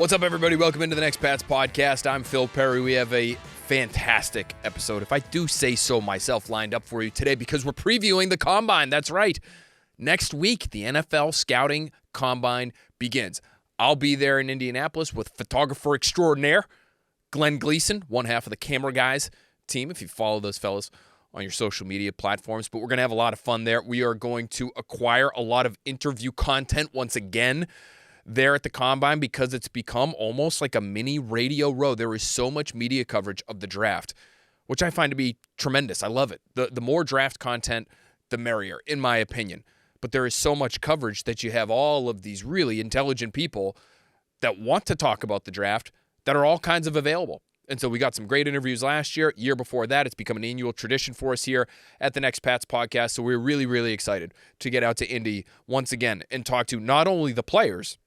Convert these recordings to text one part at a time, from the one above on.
What's up, everybody? Welcome into the Next Pats podcast. I'm Phil Perry. We have a fantastic episode, if I do say so myself, lined up for you today because we're previewing the Combine. That's right. Next week, the NFL Scouting Combine begins. I'll be there in Indianapolis with photographer extraordinaire Glenn Gleason, one half of the Camera Guys team, if you follow those fellas on your social media platforms. But we're going to have a lot of fun there. We are going to acquire a lot of interview content once again there at the Combine because it's become almost like a mini Radio Row. There is so much media coverage of the draft, which I find to be tremendous. I love it. The more draft content, the merrier, in my opinion. But there is so much coverage that you have all of these really intelligent people that want to talk about the draft that are all kinds of available. And so we got some great interviews last year. Year before that, it's become an annual tradition for us here at the Next Pats podcast. So we're really, really excited to get out to Indy once again and talk to not only the players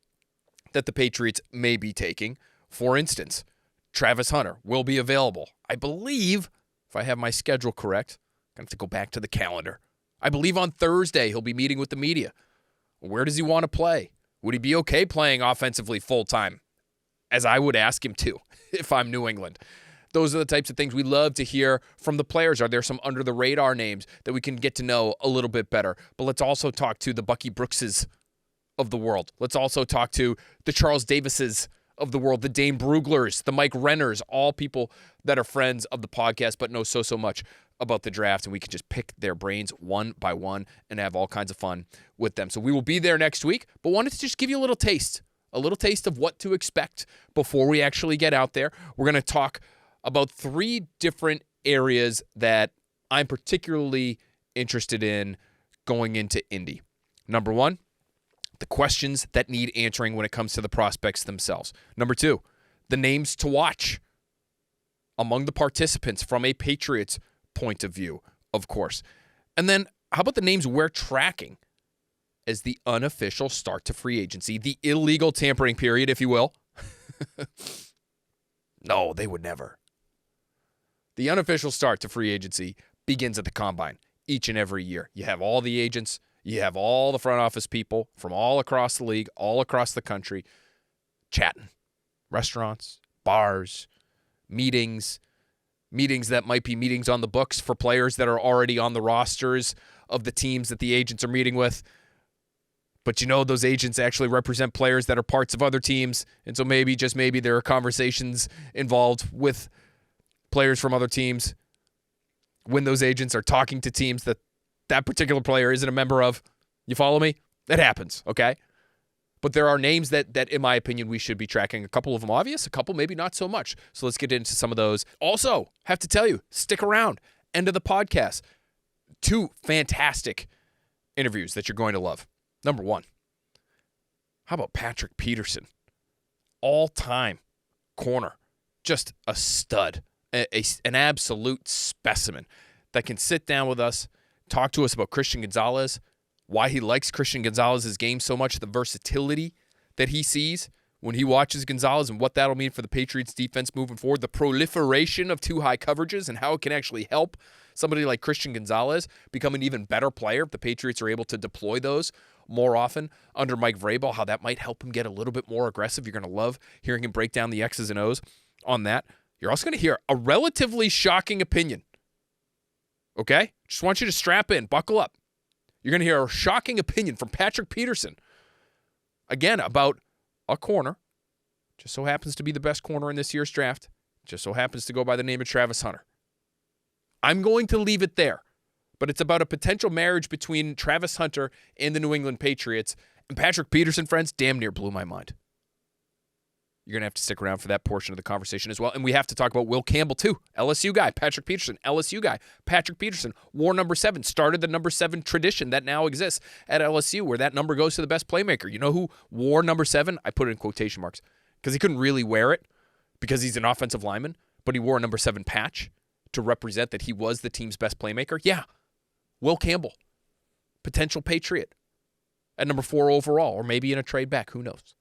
that the Patriots may be taking. For instance, Travis Hunter will be available. I believe, if I have my schedule correct, I'm going to have to go back to the calendar. I believe on Thursday he'll be meeting with the media. Where does he want to play? Would he be okay playing offensively full-time? As I would ask him to, if I'm New England. Those are the types of things we love to hear from the players. Are there some under-the-radar names that we can get to know a little bit better? But let's also talk to the Bucky Brookses of the world. Let's also talk to the Charles Davises of the world, the Dane Bruglers, the Mike Renners, all people that are friends of the podcast but know so much about the draft, and we can just pick their brains one by one and have all kinds of fun with them. So we will be there next week, but wanted to just give you a little taste of what to expect before we actually get out there. We're going to talk about 3 different areas that I'm particularly interested in going into Indy. Number 1, the questions that need answering when it comes to the prospects themselves. Number 2, the names to watch among the participants from a Patriots point of view, of course. And then how about the names we're tracking as the unofficial start to free agency, the illegal tampering period, if you will? No, they would never. The unofficial start to free agency begins at the Combine each and every year. You have all the agents, you have all the front office people from all across the league, all across the country, chatting. Restaurants, bars, meetings that might be meetings on the books for players that are already on the rosters of the teams that the agents are meeting with. But you know those agents actually represent players that are parts of other teams, and so maybe, just maybe, there are conversations involved with players from other teams when those agents are talking to teams that particular player isn't a member of. You follow me? It happens, okay? But there are names that, in my opinion, we should be tracking. A couple of them obvious, a couple maybe not so much. So let's get into some of those. Also, have to tell you, stick around. End of the podcast. 2 fantastic interviews that you're going to love. Number 1, how about Patrick Peterson? All-time corner. Just a stud. An absolute specimen that can sit down with us, talk to us about Christian Gonzalez, why he likes Christian Gonzalez's game so much, the versatility that he sees when he watches Gonzalez and what that'll mean for the Patriots defense moving forward, the proliferation of 2 high coverages and how it can actually help somebody like Christian Gonzalez become an even better player if the Patriots are able to deploy those more often under Mike Vrabel, how that might help him get a little bit more aggressive. You're going to love hearing him break down the X's and O's on that. You're also going to hear a relatively shocking opinion. Okay? Just want you to strap in, buckle up. You're going to hear a shocking opinion from Patrick Peterson, again, about a corner. Just so happens to be the best corner in this year's draft. Just so happens to go by the name of Travis Hunter. I'm going to leave it there, but it's about a potential marriage between Travis Hunter and the New England Patriots. And Patrick Peterson, friends, damn near blew my mind. You're going to have to stick around for that portion of the conversation as well. And we have to talk about Will Campbell, too. LSU guy, Patrick Peterson, LSU guy. Patrick Peterson wore number 7, started the number 7 tradition that now exists at LSU, where that number goes to the best playmaker. You know who wore number 7? I put it in quotation marks because he couldn't really wear it because he's an offensive lineman, but he wore a number 7 patch to represent that he was the team's best playmaker. Yeah, Will Campbell, potential Patriot at number 4 overall, or maybe in a trade back. Who knows?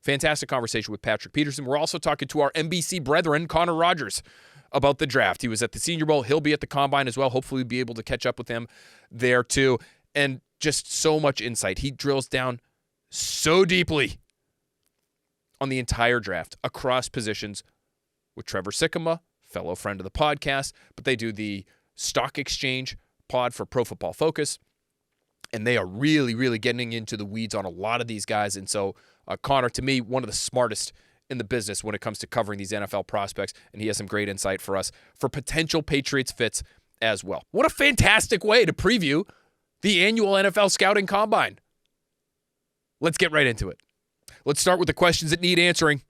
Fantastic conversation with Patrick Peterson. We're also talking to our NBC brethren, Connor Rogers, about the draft. He was at the Senior Bowl. He'll be at the Combine as well. Hopefully we'll be able to catch up with him there too. And just so much insight. He drills down so deeply on the entire draft across positions with Trevor Sikkema, fellow friend of the podcast, but they do the Stock Exchange pod for Pro Football Focus, and they are really, really getting into the weeds on a lot of these guys. And so Connor, to me, one of the smartest in the business when it comes to covering these NFL prospects, and he has some great insight for us for potential Patriots fits as well. What a fantastic way to preview the annual NFL Scouting Combine. Let's get right into it. Let's start with the questions that need answering.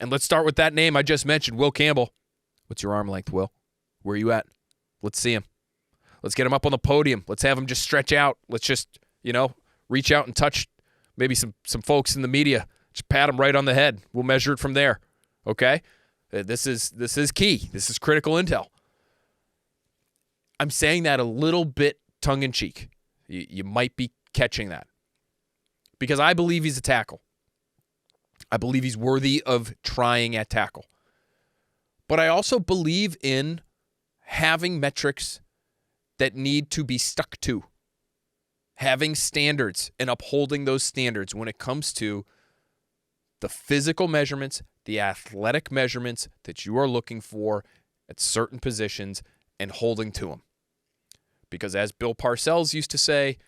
And let's start with that name I just mentioned, Will Campbell. What's your arm length, Will? Where are you at? Let's see him. Let's get him up on the podium. Let's have him just stretch out. Let's just, reach out and touch maybe some folks in the media. Just pat him right on the head. We'll measure it from there. Okay? This is key. This is critical intel. I'm saying that a little bit tongue-in-cheek. You might be catching that. Because I believe he's a tackle. I believe he's worthy of trying at tackle. But I also believe in having metrics that need to be stuck to. Having standards and upholding those standards when it comes to the physical measurements, the athletic measurements that you are looking for at certain positions and holding to them. Because as Bill Parcells used to say,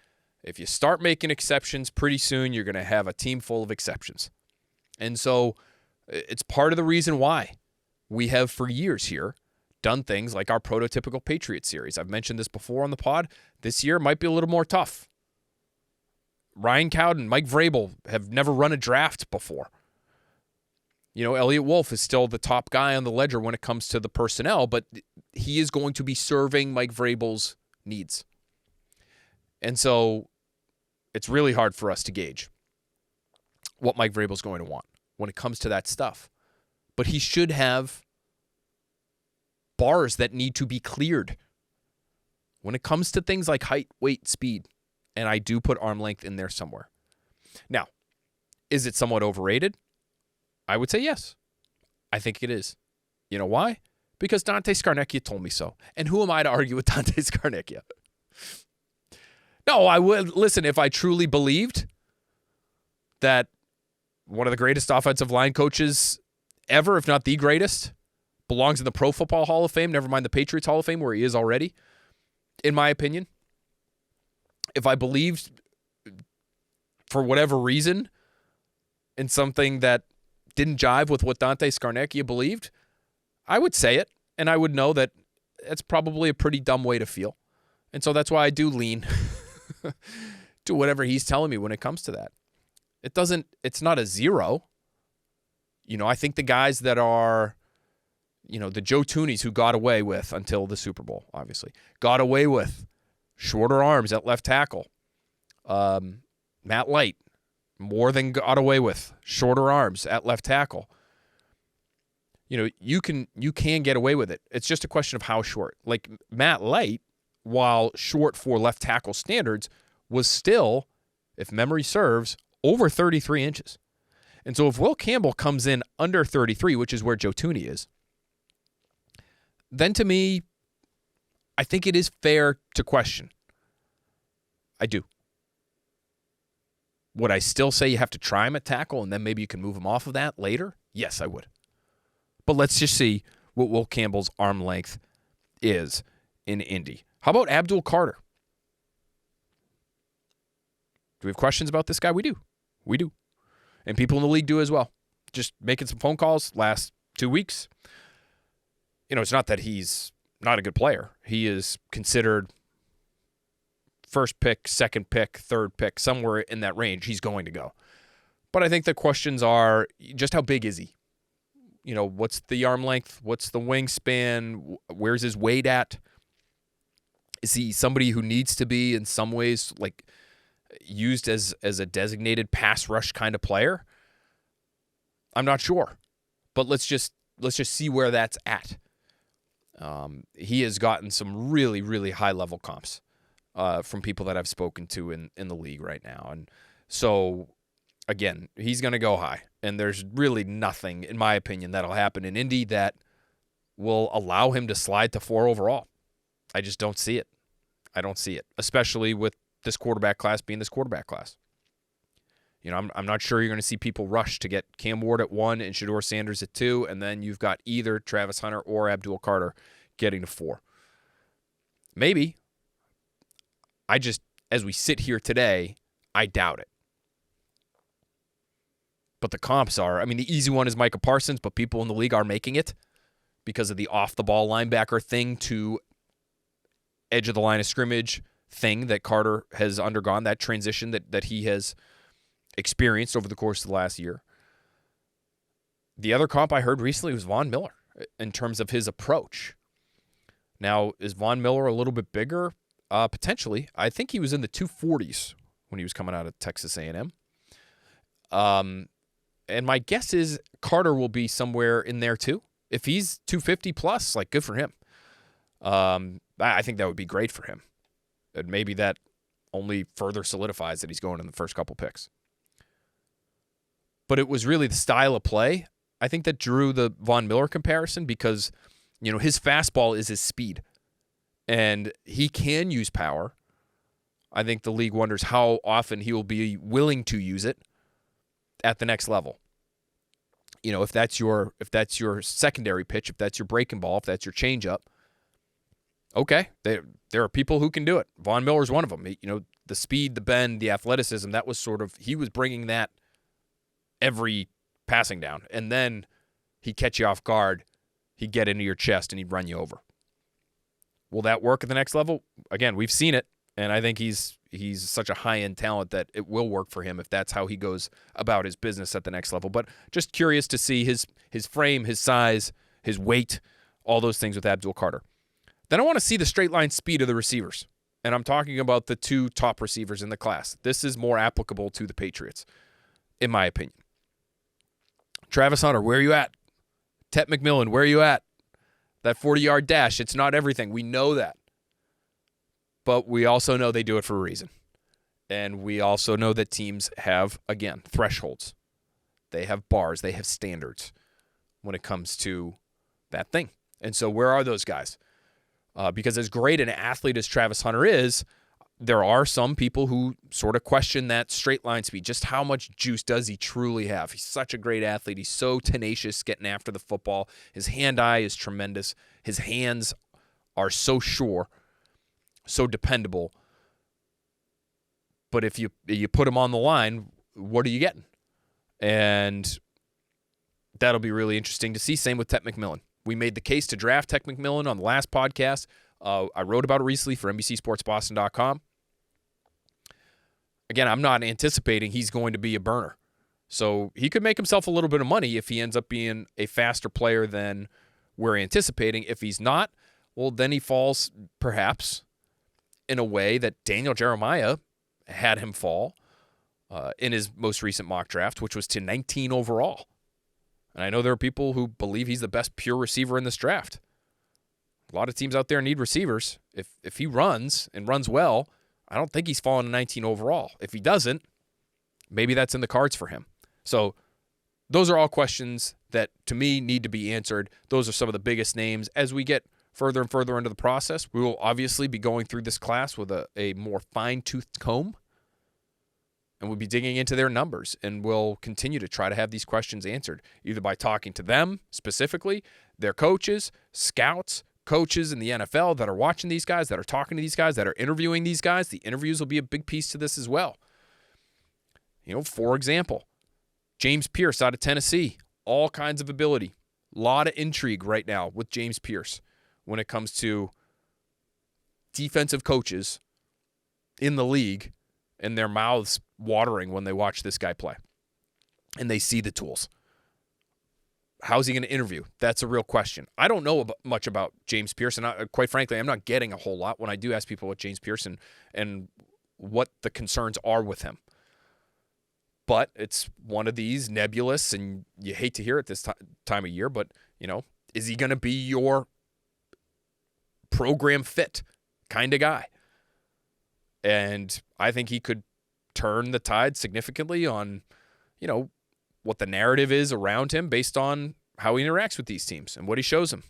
if you start making exceptions, pretty soon you're going to have a team full of exceptions. And so it's part of the reason why we have for years here done things like our prototypical Patriot series. I've mentioned this before on the pod. This year might be a little more tough. Ryan Cowden, Mike Vrabel have never run a draft before. Elliot Wolf is still the top guy on the ledger when it comes to the personnel, but he is going to be serving Mike Vrabel's needs. And so it's really hard for us to gauge what Mike Vrabel's going to want when it comes to that stuff. But he should have bars that need to be cleared when it comes to things like height, weight, speed. And I do put arm length in there somewhere. Now, is it somewhat overrated? I would say yes. I think it is. You know why? Because Dante Scarnecchia told me so. And who am I to argue with Dante Scarnecchia? No, I would. Listen, if I truly believed that one of the greatest offensive line coaches ever, if not the greatest, belongs in the Pro Football Hall of Fame, never mind the Patriots Hall of Fame, where he is already, in my opinion, if I believed for whatever reason in something that didn't jive with what Dante Scarnecchia believed, I would say it, and I would know that that's probably a pretty dumb way to feel. And so that's why I do lean to whatever he's telling me when it comes to that. It's not a zero. I think the guys that are, the Joe Toonies who got away with, until the Super Bowl, obviously, got away with shorter arms at left tackle. Matt Light, more than got away with shorter arms at left tackle. You can get away with it. It's just a question of how short. Like Matt Light, while short for left tackle standards, was still, if memory serves, over 33 inches. And so if Will Campbell comes in under 33, which is where Joe Tooney is, then to me, I think it is fair to question. I do. Would I still say you have to try him at tackle and then maybe you can move him off of that later? Yes, I would. But let's just see what Will Campbell's arm length is in Indy. How about Abdul Carter? Do we have questions about this guy? We do. We do. And people in the league do as well. Just making some phone calls last 2 weeks. It's not that he's not a good player. He is considered first pick, second pick, third pick, somewhere in that range he's going to go. But I think the questions are just how big is he? What's the arm length? What's the wingspan? Where's his weight at? Is he somebody who needs to be in some ways like used as a designated pass rush kind of player? I'm not sure. But let's just see where that's at. He has gotten some really, really high-level comps from people that I've spoken to in the league right now. And so, again, he's going to go high. And there's really nothing, in my opinion, that'll happen in Indy that will allow him to slide to 4 overall. I just don't see it. I don't see it, especially with this quarterback class being this quarterback class. I'm not sure you're going to see people rush to get Cam Ward at 1 and Shedeur Sanders at 2, and then you've got either Travis Hunter or Abdul Carter getting to 4. Maybe. As we sit here today, I doubt it. But the comps are, the easy one is Micah Parsons, but people in the league are making it because of the off-the-ball linebacker thing to edge of the line of scrimmage thing that Carter has undergone, that transition that he has experienced over the course of the last year. The other comp I heard recently was Von Miller in terms of his approach. Now, is Von Miller a little bit bigger? Potentially. I think he was in the 240s when he was coming out of Texas A&M. And my guess is Carter will be somewhere in there too. If he's 250 plus, good for him. I think that would be great for him. And maybe that only further solidifies that he's going in the first couple picks. But it was really the style of play, I think, that drew the Von Miller comparison because, his fastball is his speed. And he can use power. I think the league wonders how often he will be willing to use it at the next level. If that's your secondary pitch, if that's your breaking ball, if that's your changeup, okay, there are people who can do it. Von Miller's one of them. The speed, the bend, the athleticism, that was he was bringing that every passing down. And then he'd catch you off guard, he'd get into your chest, and he'd run you over. Will that work at the next level? Again, we've seen it, and I think he's such a high-end talent that it will work for him if that's how he goes about his business at the next level. But just curious to see his frame, his size, his weight, all those things with Abdul Carter. Then I want to see the straight line speed of the receivers, and I'm talking about the 2 top receivers in the class. This is more applicable to the Patriots, in my opinion. Travis Hunter, where are you at? Tet McMillan, where are you at? That 40-yard dash, it's not everything. We know that. But we also know they do it for a reason. And we also know that teams have, again, thresholds. They have bars. They have standards when it comes to that thing. And so where are those guys? Because as great an athlete as Travis Hunter is, there are some people who sort of question that straight line speed. Just how much juice does he truly have? He's such a great athlete. He's so tenacious getting after the football. His hand-eye is tremendous. His hands are so sure, so dependable. But if you put him on the line, what are you getting? And that'll be really interesting to see. Same with Tet McMillan. We made the case to draft Tet McMillan on the last podcast. I wrote about it recently for NBCSportsBoston.com. Again, I'm not anticipating he's going to be a burner. So he could make himself a little bit of money if he ends up being a faster player than we're anticipating. If he's not, well, then he falls perhaps in a way that Daniel Jeremiah had him fall in his most recent mock draft, which was to 19 overall. And I know there are people who believe he's the best pure receiver in this draft. A lot of teams out there need receivers. If he runs and runs well, I don't think he's falling to 19 overall. If he doesn't, maybe that's in the cards for him. So those are all questions that, to me, need to be answered. Those are some of the biggest names. As we get further and further into the process, we will obviously be going through this class with a more fine-toothed comb, and we'll be digging into their numbers, and we'll continue to try to have these questions answered, either by talking to them specifically, their coaches, scouts, coaches in the NFL that are watching these guys, that are talking to these guys, that are interviewing these guys. The interviews will be a big piece to this as well. For example, James Pierce out of Tennessee, all kinds of ability. A lot of intrigue right now with James Pierce when it comes to defensive coaches in the league and their mouths watering when they watch this guy play and they see the tools. How's he going to interview? That's a real question. I don't know much about James Pearson. Quite frankly, I'm not getting a whole lot when I do ask people what James Pearson and what the concerns are with him. But it's one of these nebulous, and you hate to hear it this time of year, but, is he going to be your program fit kind of guy? And I think he could turn the tide significantly on, what the narrative is around him based on how he interacts with these teams and what he shows them.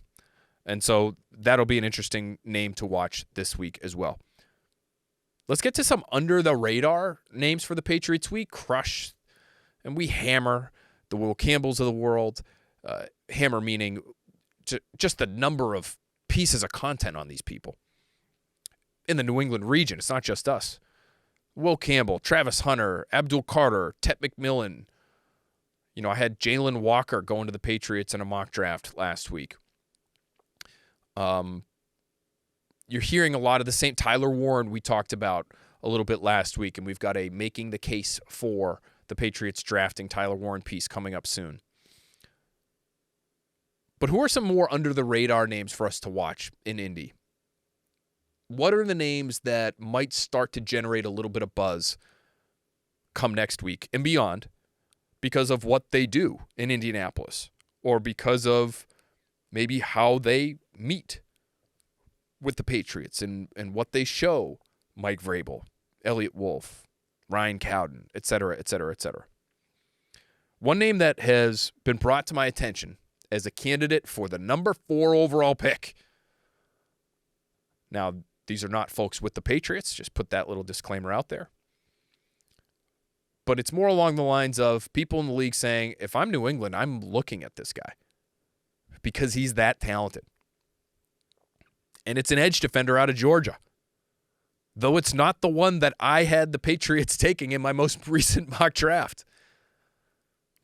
And so that'll be an interesting name to watch this week as well. Let's get to some under-the-radar names for the Patriots. We crushed And we hammer the Will Campbells of the world, hammer meaning just the number of pieces of content on these people. In the New England region, it's not just us. Will Campbell, Travis Hunter, Abdul Carter, Tet McMillan. I had Jalen Walker going to the Patriots in a mock draft last week. You're hearing a lot of the same. Tyler Warren we talked about a little bit last week, and we've got a making the case for the Patriots drafting Tyler Warren piece coming up soon. But who are some more under-the-radar names for us to watch in Indy? What are the names that might start to generate a little bit of buzz come next week and beyond because of what they do in Indianapolis or because of maybe how they meet with the Patriots and what they show Mike Vrabel, Elliott Wolf, Ryan Cowden, et cetera, et cetera, et cetera. One name that has been brought to my attention as a candidate for the number 4 overall pick. Now, these are not folks with the Patriots. Just put that little disclaimer out there. But it's more along the lines of people in the league saying, if I'm New England, I'm looking at this guy because he's that talented. And it's an edge defender out of Georgia. Though it's not the one that I had the Patriots taking in my most recent mock draft.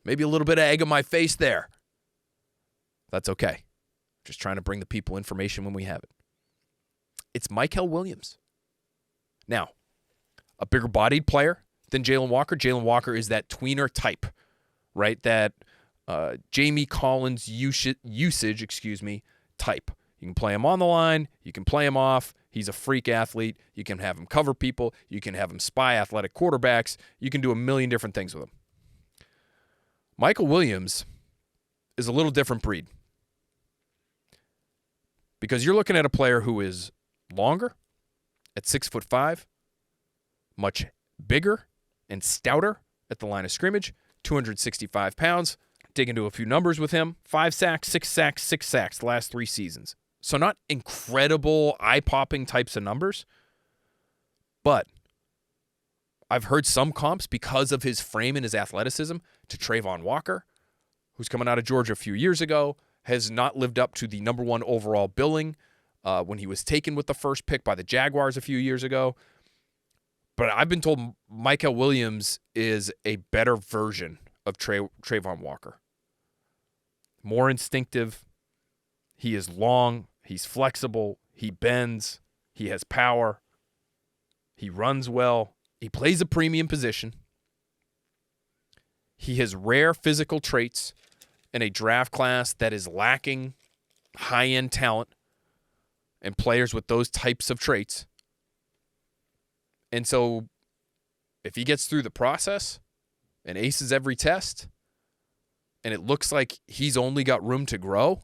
Maybe a little bit of egg on my face there. That's okay. Just trying to bring the people information when we have it. It's Mykel Williams. Now, a bigger-bodied player than Jalen Walker. Jalen Walker is that tweener type, right? That Jamie Collins usage type. You can play him on the line. You can play him off. He's a freak athlete. You can have him cover people. You can have him spy athletic quarterbacks. You can do a million different things with him. Mykel Williams is a little different breed because you're looking at a player who is longer at 6'5", much bigger and stouter at the line of scrimmage, 265 pounds. Dig into a few numbers with him. 5 sacks, 6 sacks, 6 sacks the last 3 seasons. So not incredible, eye-popping types of numbers, but I've heard some comps because of his frame and his athleticism to Trayvon Walker, who's coming out of Georgia a few years ago, has not lived up to the number 1 overall billing when he was taken with the first pick by the Jaguars a few years ago. But I've been told Mykel Williams is a better version of Trayvon Walker. More instinctive. He is long. He's flexible. He bends. He has power. He runs well. He plays a premium position. He has rare physical traits in a draft class that is lacking high-end talent and players with those types of traits. And so if he gets through the process and aces every test, and it looks like he's only got room to grow,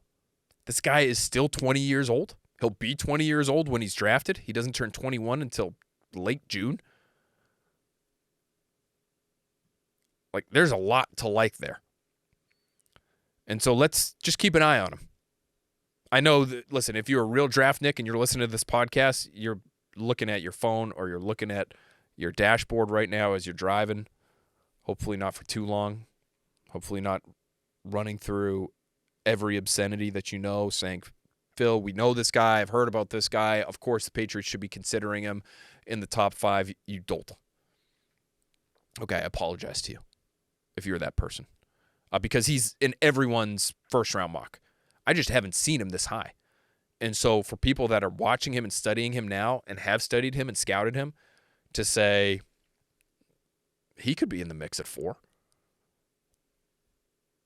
this guy is still 20 years old. He'll be 20 years old when he's drafted. He doesn't turn 21 until late June. Like, there's a lot to like there. And so let's just keep an eye on him. I know that, listen, if you're a real draftnik and you're listening to this podcast, you're looking at your phone or you're looking at your dashboard right now as you're driving. Hopefully not for too long. Hopefully not running through every obscenity that you know, saying, Phil, we know this guy. I've heard about this guy. Of course, the Patriots should be considering him in the top 5. You dolt. Okay, I apologize to you if you're that person. Because he's in everyone's first-round mock. I just haven't seen him this high. And so for people that are watching him and studying him now and have studied him and scouted him to say he could be in the mix at 4,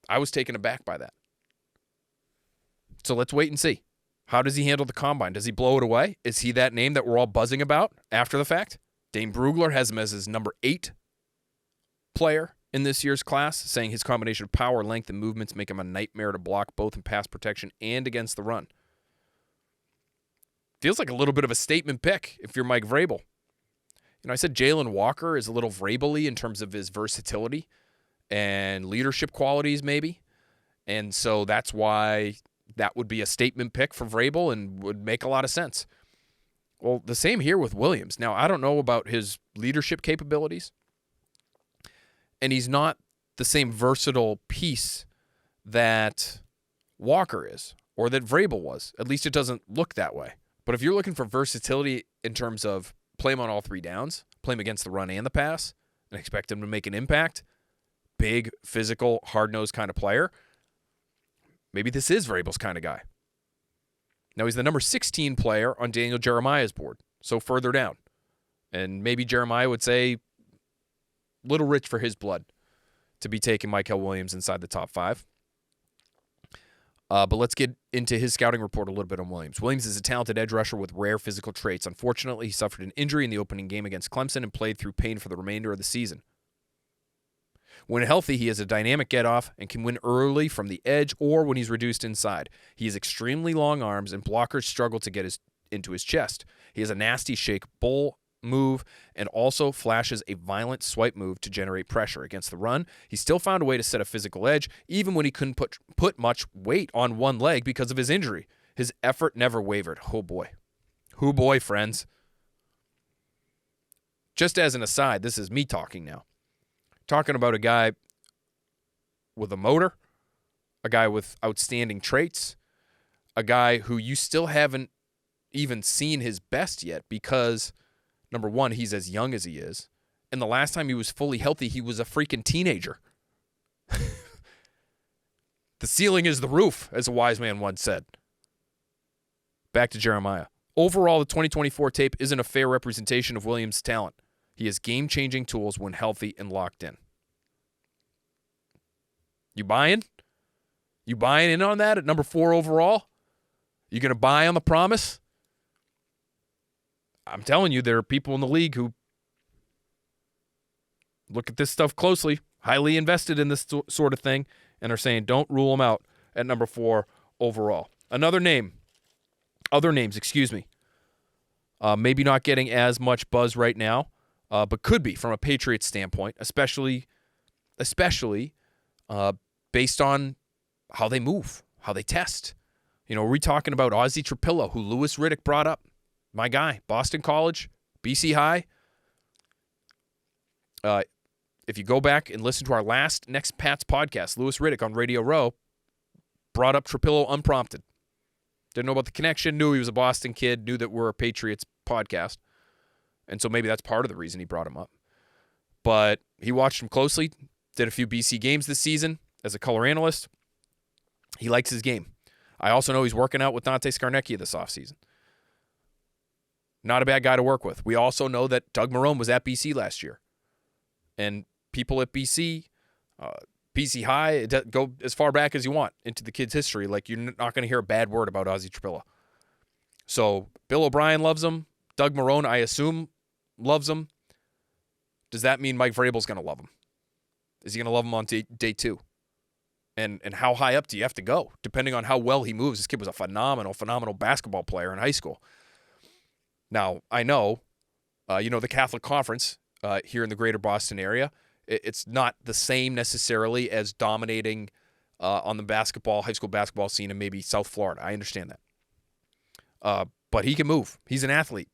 I was taken aback by that. So let's wait and see. How does he handle the combine? Does he blow it away? Is he that name that we're all buzzing about after the fact? Dane Brugler has him as his number 8 player in this year's class, saying his combination of power, length, and movements make him a nightmare to block both in pass protection and against the run. Feels like a little bit of a statement pick if you're Mike Vrabel. I said Jalen Walker is a little Vrabel-y in terms of his versatility and leadership qualities maybe. And so that's why that would be a statement pick for Vrabel and would make a lot of sense. Well, the same here with Williams. Now, I don't know about his leadership capabilities. And he's not the same versatile piece that Walker is, or that Vrabel was. At least it doesn't look that way. But if you're looking for versatility in terms of play him on all three downs, play him against the run and the pass, and expect him to make an impact, big, physical, hard-nosed kind of player, maybe this is Vrabel's kind of guy. Now, he's the number 16 player on Daniel Jeremiah's board, so further down. And maybe Jeremiah would say, little rich for his blood to be taking Mykel Williams inside the top 5. But let's get into his scouting report a little bit on Williams. Williams is a talented edge rusher with rare physical traits. Unfortunately, he suffered an injury in the opening game against Clemson and played through pain for the remainder of the season. When healthy, he is a dynamic get-off and can win early from the edge or when he's reduced inside. He has extremely long arms, and blockers struggle to get into his chest. He has a nasty shake bull move and also flashes a violent swipe move to generate pressure. Against the run, he still found a way to set a physical edge, even when he couldn't put much weight on one leg because of his injury. His effort never wavered. Oh, boy. Oh, boy, friends. Just as an aside, this is me talking now. Talking about a guy with a motor, a guy with outstanding traits, a guy who you still haven't even seen his best yet because, number one, he's as young as he is, and the last time he was fully healthy, he was a freaking teenager. The ceiling is the roof, as a wise man once said. Back to Jeremiah. Overall, the 2024 tape isn't a fair representation of Williams' talent. He has game-changing tools when healthy and locked in. You buying? You buying in on that at number 4 overall? You going to buy on the promise? I'm telling you, there are people in the league who look at this stuff closely, highly invested in this sort of thing, and are saying don't rule him out at number 4 overall. Other names, maybe not getting as much buzz right now, but could be from a Patriots standpoint, especially based on how they move, how they test. You know, are we talking about Ozzie Trapillo, who Louis Riddick brought up? My guy, Boston College, BC High. If you go back and listen to our last Next Pats podcast, Louis Riddick on Radio Row brought up Trapillo unprompted. Didn't know about the connection, knew he was a Boston kid, knew that we're a Patriots podcast. And so maybe that's part of the reason he brought him up. But he watched him closely, did a few BC games this season as a color analyst. He likes his game. I also know he's working out with Dante Scarnecchia this offseason. Not a bad guy to work with. We also know that Doug Marrone was at BC last year. And people at BC High, go as far back as you want into the kid's history. Like, you're not going to hear a bad word about Ozzie Trapillo. So Bill O'Brien loves him. Doug Marrone, I assume, loves him. Does that mean Mike Vrabel's going to love him? Is he going to love him on day 2? And how high up do you have to go? Depending on how well he moves. This kid was a phenomenal basketball player in high school. Now, I know, the Catholic Conference here in the greater Boston area, it's not the same necessarily as dominating on the high school basketball scene in maybe South Florida. I understand that. But he can move. He's an athlete.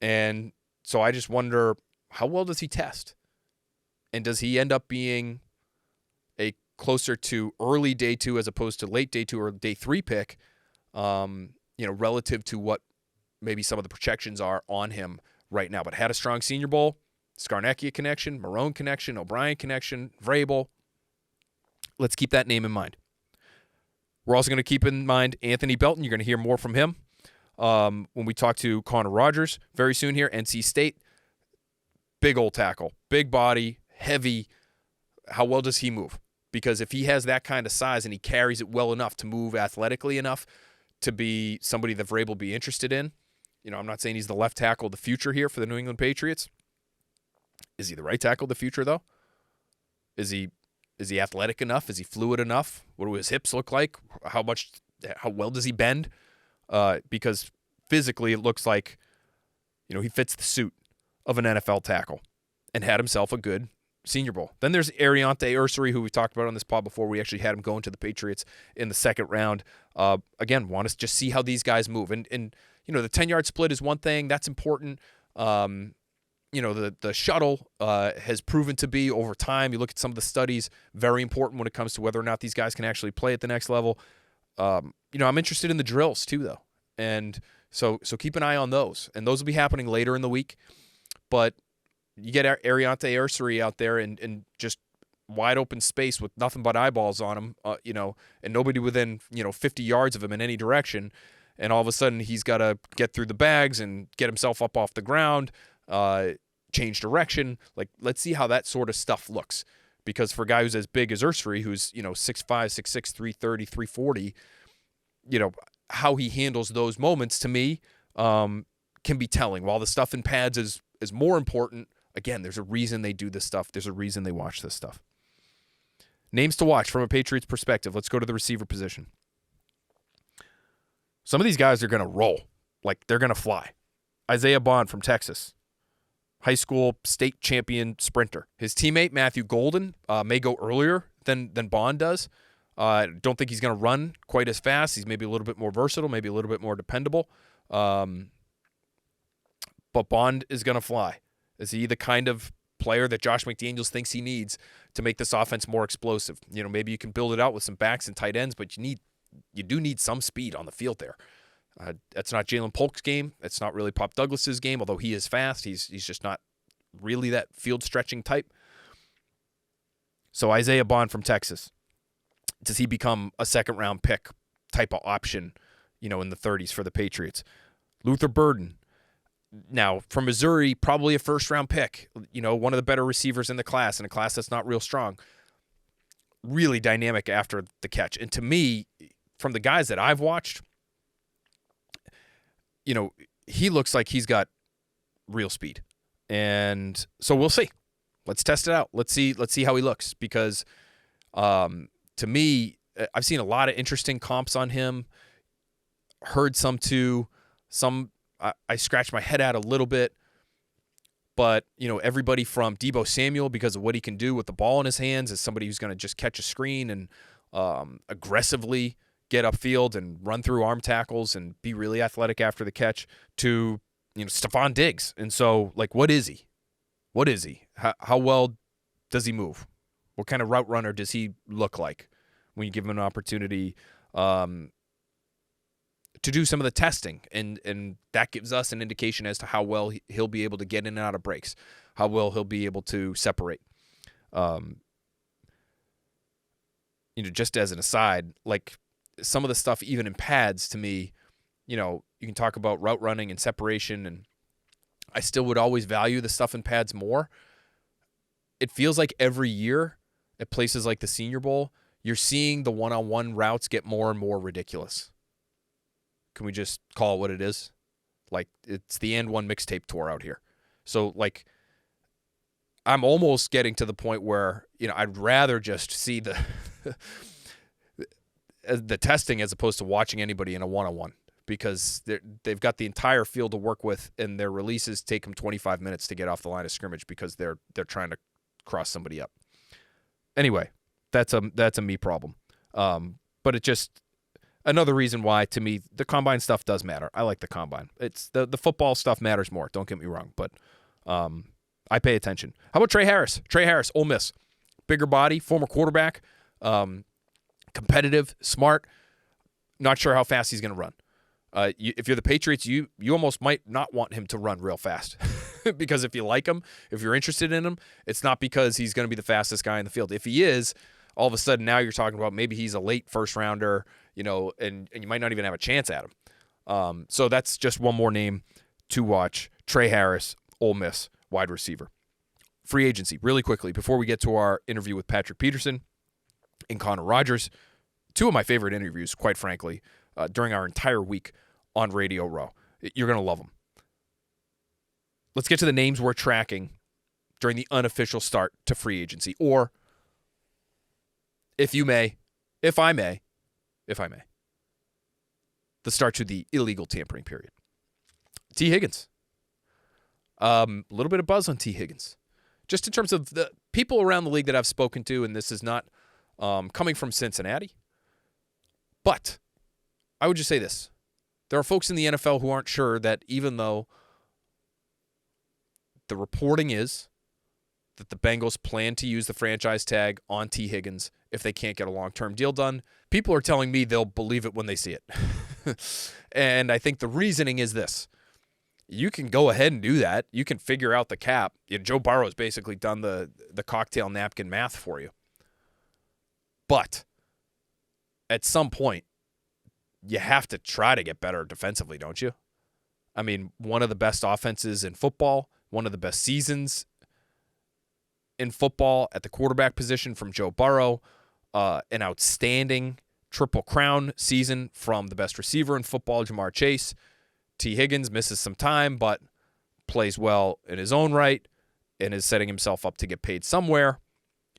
And so I just wonder, how well does he test? And does he end up being a closer to early day 2 as opposed to late day 2 or day 3 pick, relative to what maybe some of the projections are on him right now? But had a strong Senior Bowl, Scarnecchia connection, Marrone connection, O'Brien connection, Vrabel. Let's keep that name in mind. We're also going to keep in mind Anthony Belton. You're going to hear more from him when we talk to Connor Rogers very soon here. NC State, big old tackle, big body, heavy. How well does he move? Because if he has that kind of size and he carries it well enough to move athletically enough to be somebody that Vrabel will be interested in, I'm not saying he's the left tackle of the future here for the New England Patriots. Is he the right tackle of the future, though? Is he athletic enough? Is he fluid enough? What do his hips look like? How well does he bend? Because physically it looks like, he fits the suit of an NFL tackle and had himself a good Senior Bowl. Then there's Ariante Ursary, who we talked about on this pod before. We actually had him going to the Patriots in the second round. Again, want to just see how these guys move. And the 10-yard split is one thing. That's important. the shuttle has proven to be over time. You look at some of the studies, very important when it comes to whether or not these guys can actually play at the next level. I'm interested in the drills too, though. And so keep an eye on those. And those will be happening later in the week. But you get Ariante Ursary out there and just wide open space with nothing but eyeballs on him, and nobody within, 50 yards of him in any direction. And all of a sudden he's got to get through the bags and get himself up off the ground, change direction. Like, let's see how that sort of stuff looks. Because for a guy who's as big as Ursary, who's, 6'5", 6'6", 330, 340, how he handles those moments, to me, can be telling. While the stuff in pads is more important, again, there's a reason they do this stuff. There's a reason they watch this stuff. Names to watch from a Patriots perspective. Let's go to the receiver position. Some of these guys are going to roll. Like, they're going to fly. Isaiah Bond from Texas. High school state champion sprinter. His teammate, Matthew Golden, may go earlier than Bond does. I don't think he's going to run quite as fast. He's maybe a little bit more versatile, maybe a little bit more dependable. But Bond is going to fly. Is he the kind of player that Josh McDaniels thinks he needs to make this offense more explosive? Maybe you can build it out with some backs and tight ends, but you do need some speed on the field there. That's not Jalen Polk's game. It's not really Pop Douglas's game, although he is fast. He's just not really that field stretching type. So Isaiah Bond from Texas. Does he become a second-round pick type of option, in the 30s for the Patriots? Luther Burden. Now, from Missouri, probably a first-round pick. One of the better receivers in the class, in a class that's not real strong. Really dynamic after the catch. And to me, from the guys that I've watched, he looks like he's got real speed. And so we'll see. Let's test it out. Let's see how he looks. Because to me, I've seen a lot of interesting comps on him. Heard some too. Some I scratched my head out a little bit. But, everybody from Deebo Samuel, because of what he can do with the ball in his hands, as somebody who's going to just catch a screen and aggressively get upfield and run through arm tackles and be really athletic after the catch, to, Stephon Diggs. And so, what is he? What is he? How well does he move? What kind of route runner does he look like when you give him an opportunity to do some of the testing? And that gives us an indication as to how well he'll be able to get in and out of breaks, how well he'll be able to separate. Just as an aside, some of the stuff, even in pads, to me, you can talk about route running and separation, and I still would always value the stuff in pads more. It feels like every year at places like the Senior Bowl, you're seeing the one-on-one routes get more and more ridiculous. Can we just call it what it is? It's the And One mixtape tour out here. So, I'm almost getting to the point where, I'd rather just see the testing as opposed to watching anybody in a one-on-one, because they've got the entire field to work with, and their releases take them 25 minutes to get off the line of scrimmage because they're trying to cross somebody up. Anyway, that's a me problem. But it just another reason why, to me, the combine stuff does matter. I like the combine. It's the football stuff matters more. Don't get me wrong, but I pay attention. How about Trey Harris? Trey Harris, Ole Miss, bigger body, former quarterback, competitive, smart. Not sure how fast he's going to run. If you're the Patriots, you almost might not want him to run real fast because if you like him, if you're interested in him, it's not because he's going to be the fastest guy in the field. If he is, all of a sudden now you're talking about maybe he's a late first rounder, and you might not even have a chance at him. So that's just one more name to watch. Trey Harris, Ole Miss, wide receiver. Free agency, really quickly, before we get to our interview with Patrick Peterson and Connor Rogers. Two of my favorite interviews, quite frankly, during our entire week on Radio Row. You're going to love them. Let's get to the names we're tracking during the unofficial start to free agency, or if I may, the start to the illegal tampering period. T. Higgins. A little bit of buzz on T. Higgins. Just in terms of the people around the league that I've spoken to, and this is not coming from Cincinnati, but I would just say this. There are folks in the NFL who aren't sure that even though the reporting is that the Bengals plan to use the franchise tag on T. Higgins if they can't get a long-term deal done. People are telling me they'll believe it when they see it. And I think the reasoning is this. You can go ahead and do that. You can figure out the cap. Joe Burrow's basically done the cocktail napkin math for you. But at some point, you have to try to get better defensively, don't you? I mean, one of the best offenses in football, one of the best seasons in football at the quarterback position from Joe Burrow, an outstanding Triple Crown season from the best receiver in football, Jamar Chase. T. Higgins misses some time, but plays well in his own right and is setting himself up to get paid somewhere,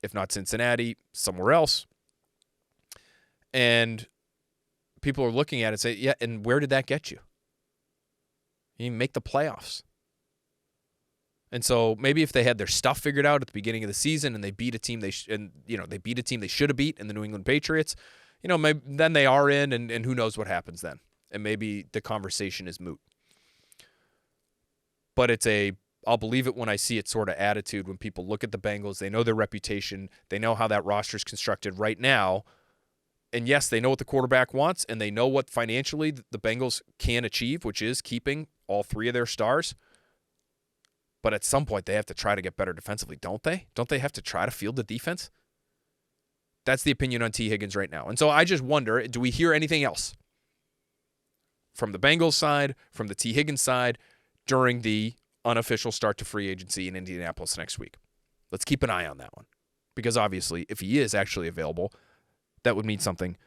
if not Cincinnati, somewhere else. And people are looking at it and say, yeah, and where did that get you? You didn't make the playoffs. And so maybe if they had their stuff figured out at the beginning of the season and they beat a team they beat a team they should have beat in the New England Patriots, maybe then they are in, and who knows what happens then. And maybe the conversation is moot. But it's I'll believe it when I see it sort of attitude when people look at the Bengals. They know their reputation. They know how that roster is constructed right now. And yes, they know what the quarterback wants, and they know what financially the Bengals can achieve, which is keeping all three of their stars. But at some point, they have to try to get better defensively, don't they? Don't they have to try to field the defense? That's the opinion on T. Higgins right now. And so I just wonder, do we hear anything else from the Bengals side, from the T. Higgins side, during the unofficial start to free agency in Indianapolis next week? Let's keep an eye on that one. Because obviously, if he is actually available, that would mean something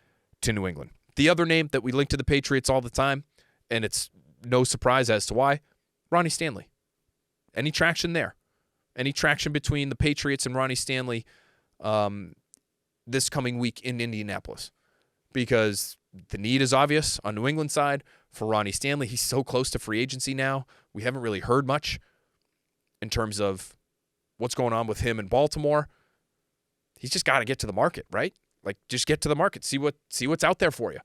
to New England. The other name that we link to the Patriots all the time, and it's no surprise as to why, Ronnie Stanley. Any traction there? Any traction between the Patriots and Ronnie Stanley this coming week in Indianapolis? Because the need is obvious on New England side for Ronnie Stanley. He's so close to free agency now. We haven't really heard much in terms of what's going on with him in Baltimore. He's just got to get to the market, right? Like, just get to the market. See what's out there for you.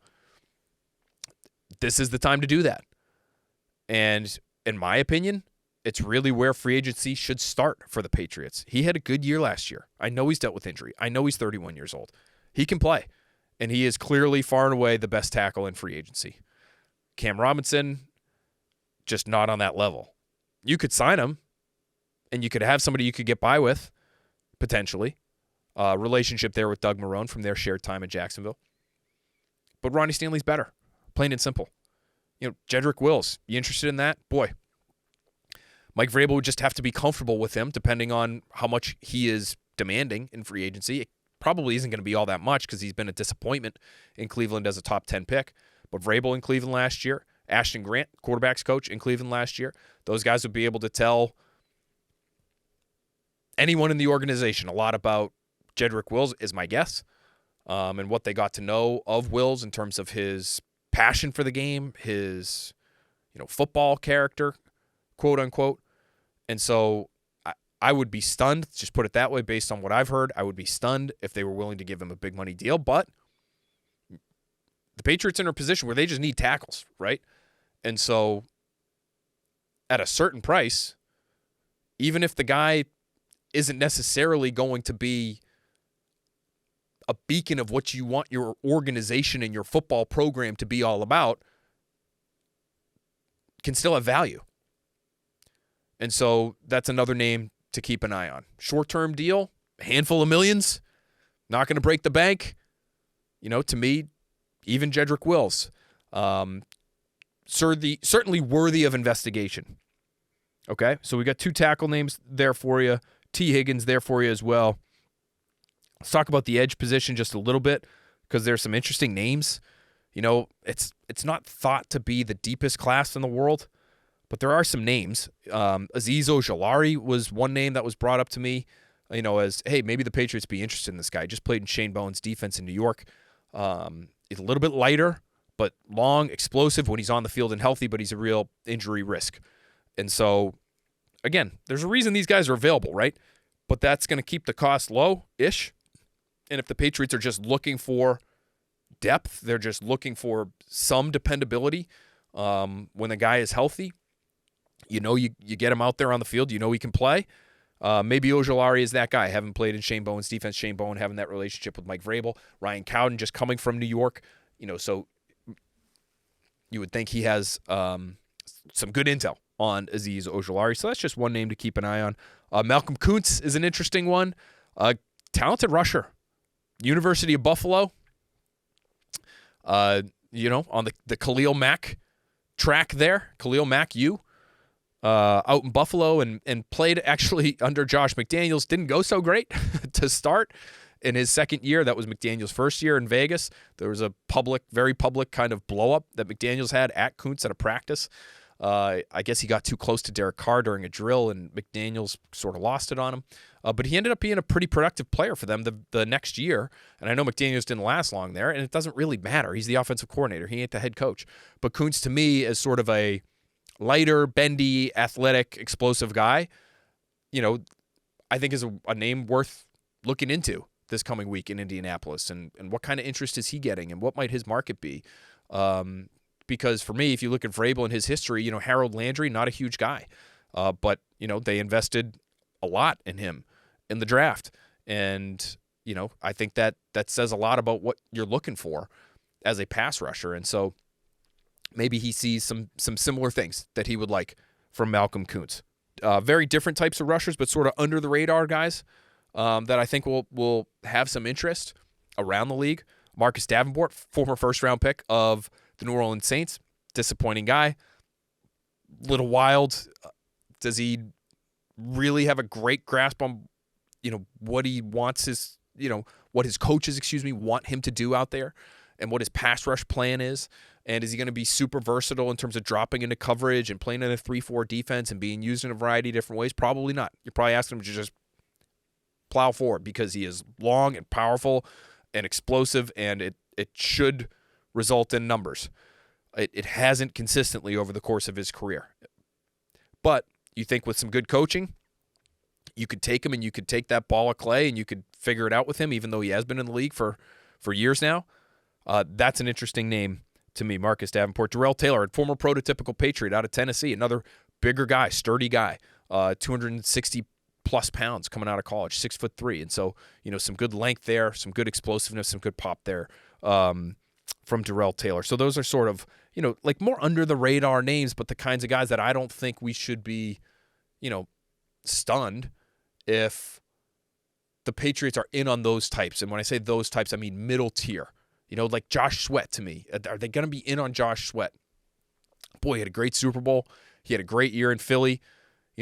This is the time to do that. And in my opinion, it's really where free agency should start for the Patriots. He had a good year last year. I know he's dealt with injury. I know he's 31 years old. He can play. And he is clearly far and away the best tackle in free agency. Cam Robinson, just not on that level. You could sign him, and you could have somebody you could get by with, potentially. Relationship there with Doug Marrone from their shared time in Jacksonville. But Ronnie Stanley's better, plain and simple. Jedrick Wills, you interested in that? Boy, Mike Vrabel would just have to be comfortable with him, depending on how much he is demanding in free agency. It probably isn't going to be all that much because he's been a disappointment in Cleveland as a top 10 pick. But Vrabel in Cleveland last year, Ashton Grant, quarterback's coach in Cleveland last year, those guys would be able to tell anyone in the organization a lot about Jedrick Wills, is my guess, and what they got to know of Wills in terms of his passion for the game, his football character, quote unquote. And so I would be stunned, just put it that way, based on what I've heard. I would be stunned if they were willing to give him a big money deal. But the Patriots are in a position where they just need tackles, right? And so at a certain price, even if the guy isn't necessarily going to be a beacon of what you want your organization and your football program to be all about, can still have value. And so that's another name to keep an eye on. Short-term deal, a handful of millions, not going to break the bank. To me, even Jedrick Wills, certainly worthy of investigation. Okay, so we got two tackle names there for you. T. Higgins there for you as well. Let's talk about the edge position just a little bit because there's some interesting names. It's not thought to be the deepest class in the world, but there are some names. Azeez Ojulari was one name that was brought up to me, as, hey, maybe the Patriots be interested in this guy. Just played in Shane Bowen's defense in New York. He's a little bit lighter, but long, explosive when he's on the field and healthy, but he's a real injury risk. And so, again, there's a reason these guys are available, right? But that's going to keep the cost low-ish. And if the Patriots are just looking for depth, they're just looking for some dependability when the guy is healthy, You get him out there on the field. He can play. Maybe Ojulari is that guy. Having played in Shane Bowen's defense, Shane Bowen having that relationship with Mike Vrabel, Ryan Cowden just coming from New York. So you would think he has some good intel on Azeez Ojulari. So that's just one name to keep an eye on. Malcolm Kuntz is an interesting one. Talented rusher. University of Buffalo. On the Khalil Mack track there. Khalil Mack out in Buffalo and played actually under Josh McDaniels. Didn't go so great to start in his second year. That was McDaniels' first year in Vegas. There was a very public kind of blow-up that McDaniels had at Kuntz at a practice. I guess he got too close to Derek Carr during a drill, and McDaniels sort of lost it on him. But he ended up being a pretty productive player for them the next year. And I know McDaniels didn't last long there, and it doesn't really matter. He's the offensive coordinator. He ain't the head coach. But Kuntz, to me, is sort of a lighter, bendy, athletic, explosive guy. I think is a name worth looking into this coming week in Indianapolis. And what kind of interest is he getting, and what might his market be? Because for me, if you look at Vrabel and his history, Harold Landry, not a huge guy. But they invested a lot in him in the draft. And, I think that says a lot about what you're looking for as a pass rusher. And so maybe he sees some similar things that he would like from Malcolm Kuntz. Very different types of rushers, but sort of under the radar guys that I think will have some interest around the league. Marcus Davenport, former first-round pick of the New Orleans Saints, disappointing guy. Little wild. Does he really have a great grasp on, what he wants what his coaches, want him to do out there, and what his pass rush plan is? And is he going to be super versatile in terms of dropping into coverage and playing in a 3-4 defense and being used in a variety of different ways? Probably not. You're probably asking him to just plow forward because he is long and powerful and explosive, and it should result in numbers. It hasn't consistently over the course of his career. But you think with some good coaching, you could take him and you could take that ball of clay and you could figure it out with him, even though he has been in the league for years now. That's an interesting name to me, Marcus Davenport. Darrell Taylor, a former prototypical Patriot out of Tennessee, another bigger guy, sturdy guy, 260-plus pounds coming out of college, 6'3". And so, some good length there, some good explosiveness, some good pop there from Darrell Taylor. So those are sort of, like more under-the-radar names, but the kinds of guys that I don't think we should be, stunned if the Patriots are in on those types. And when I say those types, I mean middle tier. Like Josh Sweat to me. Are they going to be in on Josh Sweat? Boy, he had a great Super Bowl. He had a great year in Philly.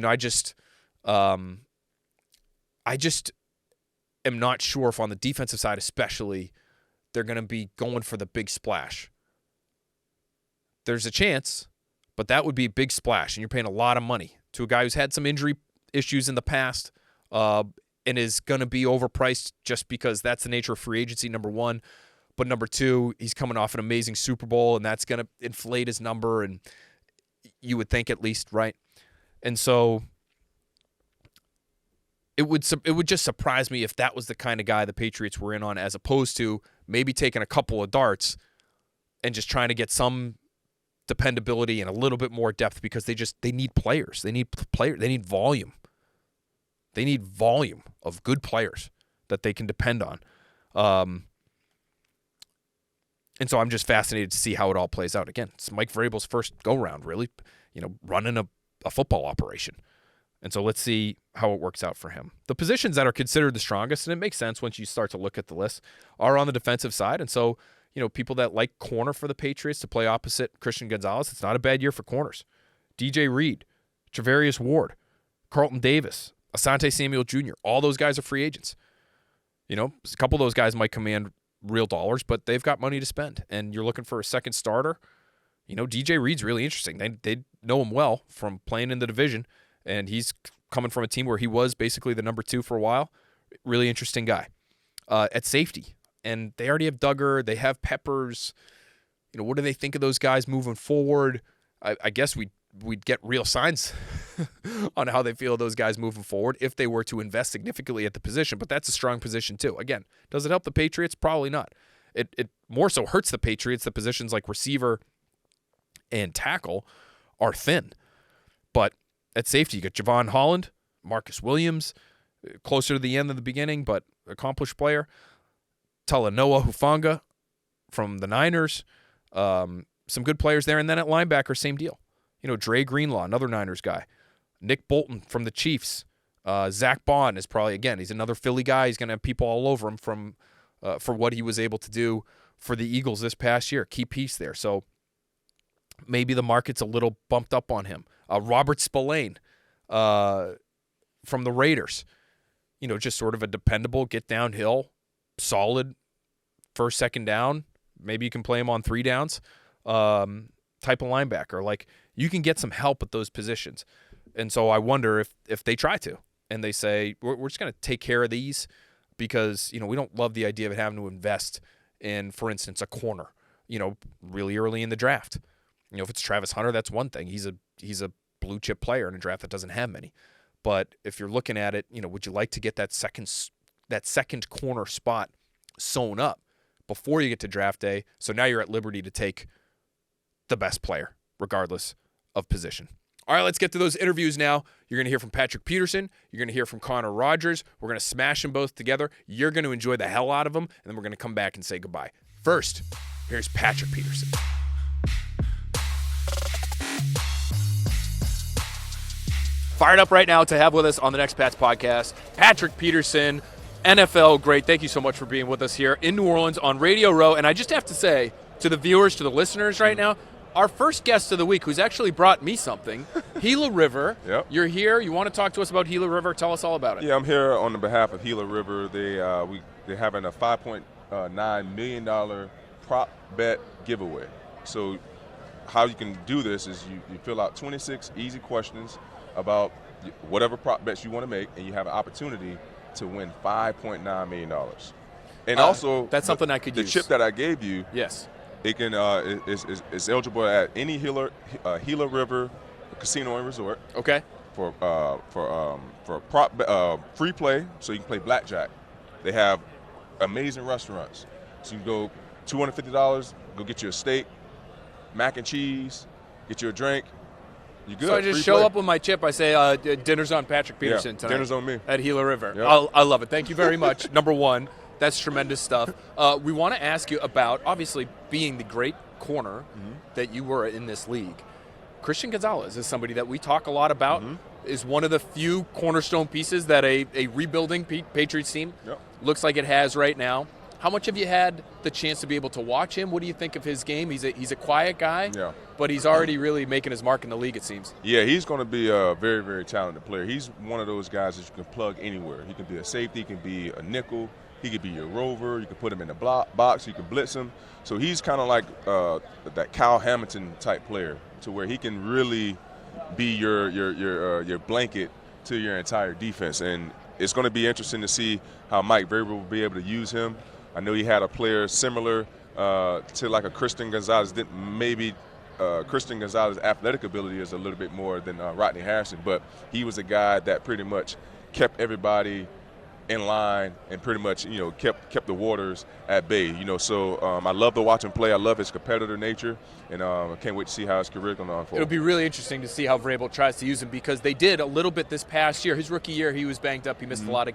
I just am not sure if on the defensive side especially they're going to be going for the big splash. There's a chance, but that would be a big splash, and you're paying a lot of money to a guy who's had some injury issues in the past and is going to be overpriced just because that's the nature of free agency, number one. But number two, he's coming off an amazing Super Bowl, and that's going to inflate his number, and you would think at least, right? And so it would just surprise me if that was the kind of guy the Patriots were in on, as opposed to maybe taking a couple of darts and just trying to get some dependability and a little bit more depth because they need players. They need volume. They need volume of good players that they can depend on. And so I'm just fascinated to see how it all plays out. Again, it's Mike Vrabel's first go-round, really, running a football operation. And so let's see how it works out for him. The positions that are considered the strongest, and it makes sense once you start to look at the list, are on the defensive side. And so, people that like corner for the Patriots to play opposite Christian Gonzalez, it's not a bad year for corners. DJ Reed, Travarius Ward, Carlton Davis, Asante Samuel Jr., all those guys are free agents. A couple of those guys might command real dollars, but they've got money to spend. And you're looking for a second starter. DJ Reed's really interesting. They know him well from playing in the division, and he's coming from a team where he was basically the number 2 for a while. Really interesting guy. At safety, and they already have Duggar. They have Peppers. What do they think of those guys moving forward? I guess we'd get real signs on how they feel those guys moving forward if they were to invest significantly at the position. But that's a strong position too. Again, does it help the Patriots? Probably not. It more so hurts the Patriots. The positions like receiver and tackle are thin. But at safety, you got Javon Holland, Marcus Williams, closer to the end than the beginning, but accomplished player. Talanoa Hufanga from the Niners. Some good players there. And then at linebacker, same deal. Dre Greenlaw, another Niners guy. Nick Bolton from the Chiefs. Zach Bond is probably, again, he's another Philly guy. He's going to have people all over him for what he was able to do for the Eagles this past year. Key piece there. So maybe the market's a little bumped up on him. Robert Spillane from the Raiders. Just sort of a dependable, get downhill, solid first, second down. Maybe you can play him on 3 downs type of linebacker. Like, you can get some help at those positions. And so I wonder if they try to. And they say, we're just going to take care of these because, we don't love the idea of having to invest in, for instance, a corner, really early in the draft. If it's Travis Hunter, that's one thing. He's a blue chip player in a draft that doesn't have many. But if you're looking at it, would you like to get that second corner spot sewn up before you get to draft day? So now you're at liberty to take the best player, regardless of position. All right, let's get to those interviews now. You're going to hear from Patrick Peterson. You're going to hear from Connor Rogers. We're going to smash them both together. You're going to enjoy the hell out of them, and then we're going to come back and say goodbye. First, here's Patrick Peterson. Fired up right now to have with us on the Next Pats podcast, Patrick Peterson, NFL great. Thank you so much for being with us here in New Orleans on Radio Row. And I just have to say to the viewers, to the listeners right now, our first guest of the week, who's actually brought me something, Gila River. Yep. You're here. You want to talk to us about Gila River? Tell us all about it. Yeah, I'm here on the behalf of Gila River. They're having a $5.9 million prop bet giveaway. So how you can do this is you fill out 26 easy questions about whatever prop bets you want to make, and you have an opportunity to win $5.9 million. And also, that's something I could use. The chip that I gave you, yes, it can is eligible at any Gila River casino and resort. Okay. For prop free play, so you can play blackjack. They have amazing restaurants. So you can go $250, go get you a steak, mac and cheese, get you a drink. You good? So I just show up with my chip. I say, dinner's on Patrick Peterson tonight. Dinner's on me. At Gila River. Yep. I love it. Thank you very much. Number one, that's tremendous stuff. We want to ask you about, obviously, being the great corner that you were in this league. Christian Gonzalez is somebody that we talk a lot about, is one of the few cornerstone pieces that a rebuilding Patriots team looks like it has right now. How much have you had the chance to be able to watch him? What do you think of his game? He's a quiet guy, but he's already really making his mark in the league, it seems. Yeah, he's going to be a very, very talented player. He's one of those guys that you can plug anywhere. He can be a safety, he can be a nickel, he could be your rover, you can put him in the box, you can blitz him. So he's kind of like that Kyle Hamilton type player, to where he can really be your blanket to your entire defense. And it's going to be interesting to see how Mike Vrabel will be able to use him. I know he had a player similar to like a Christian Gonzalez. Maybe Christian Gonzalez's athletic ability is a little bit more than Rodney Harrison, but he was a guy that pretty much kept everybody in line and pretty much, kept the waters at bay. So I love to watch him play. I love his competitor nature, and I can't wait to see how his career is going to unfold. It'll be really interesting to see how Vrabel tries to use him, because they did a little bit this past year. His rookie year, he was banged up. He missed a lot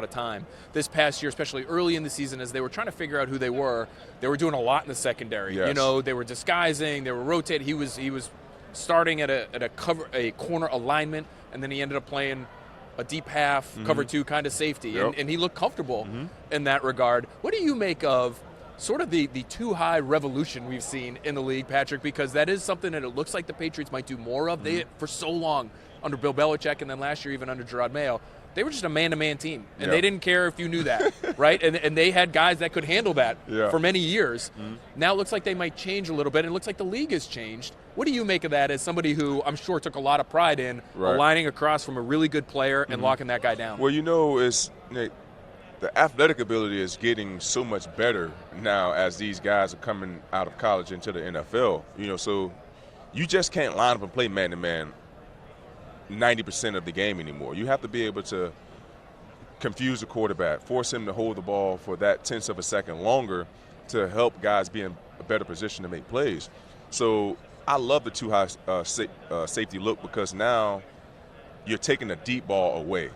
of time. This past year, especially early in the season, as they were trying to figure out who they were doing a lot in the secondary. Yes. They were disguising, they were rotating. He was starting at a corner alignment, and then he ended up playing a deep half, cover two kind of safety, and he looked comfortable in that regard. What do you make of sort of the too high revolution we've seen in the league, Patrick? Because that is something that it looks like the Patriots might do more of. They, for so long, under Bill Belichick, and then last year even under Gerard Mayo, they were just a man-to-man team, and they didn't care if you knew that, right? And they had guys that could handle that for many years. Now it looks like they might change a little bit, and it looks like the league has changed. What do you make of that as somebody who I'm sure took a lot of pride in aligning across from a really good player and locking that guy down? Well, the athletic ability is getting so much better now as these guys are coming out of college into the NFL. So you just can't line up and play man-to-man 90% of the game anymore. You have to be able to confuse the quarterback, force him to hold the ball for that tenth of a second longer to help guys be in a better position to make plays. So I love the too high safety look because now you're taking the deep ball away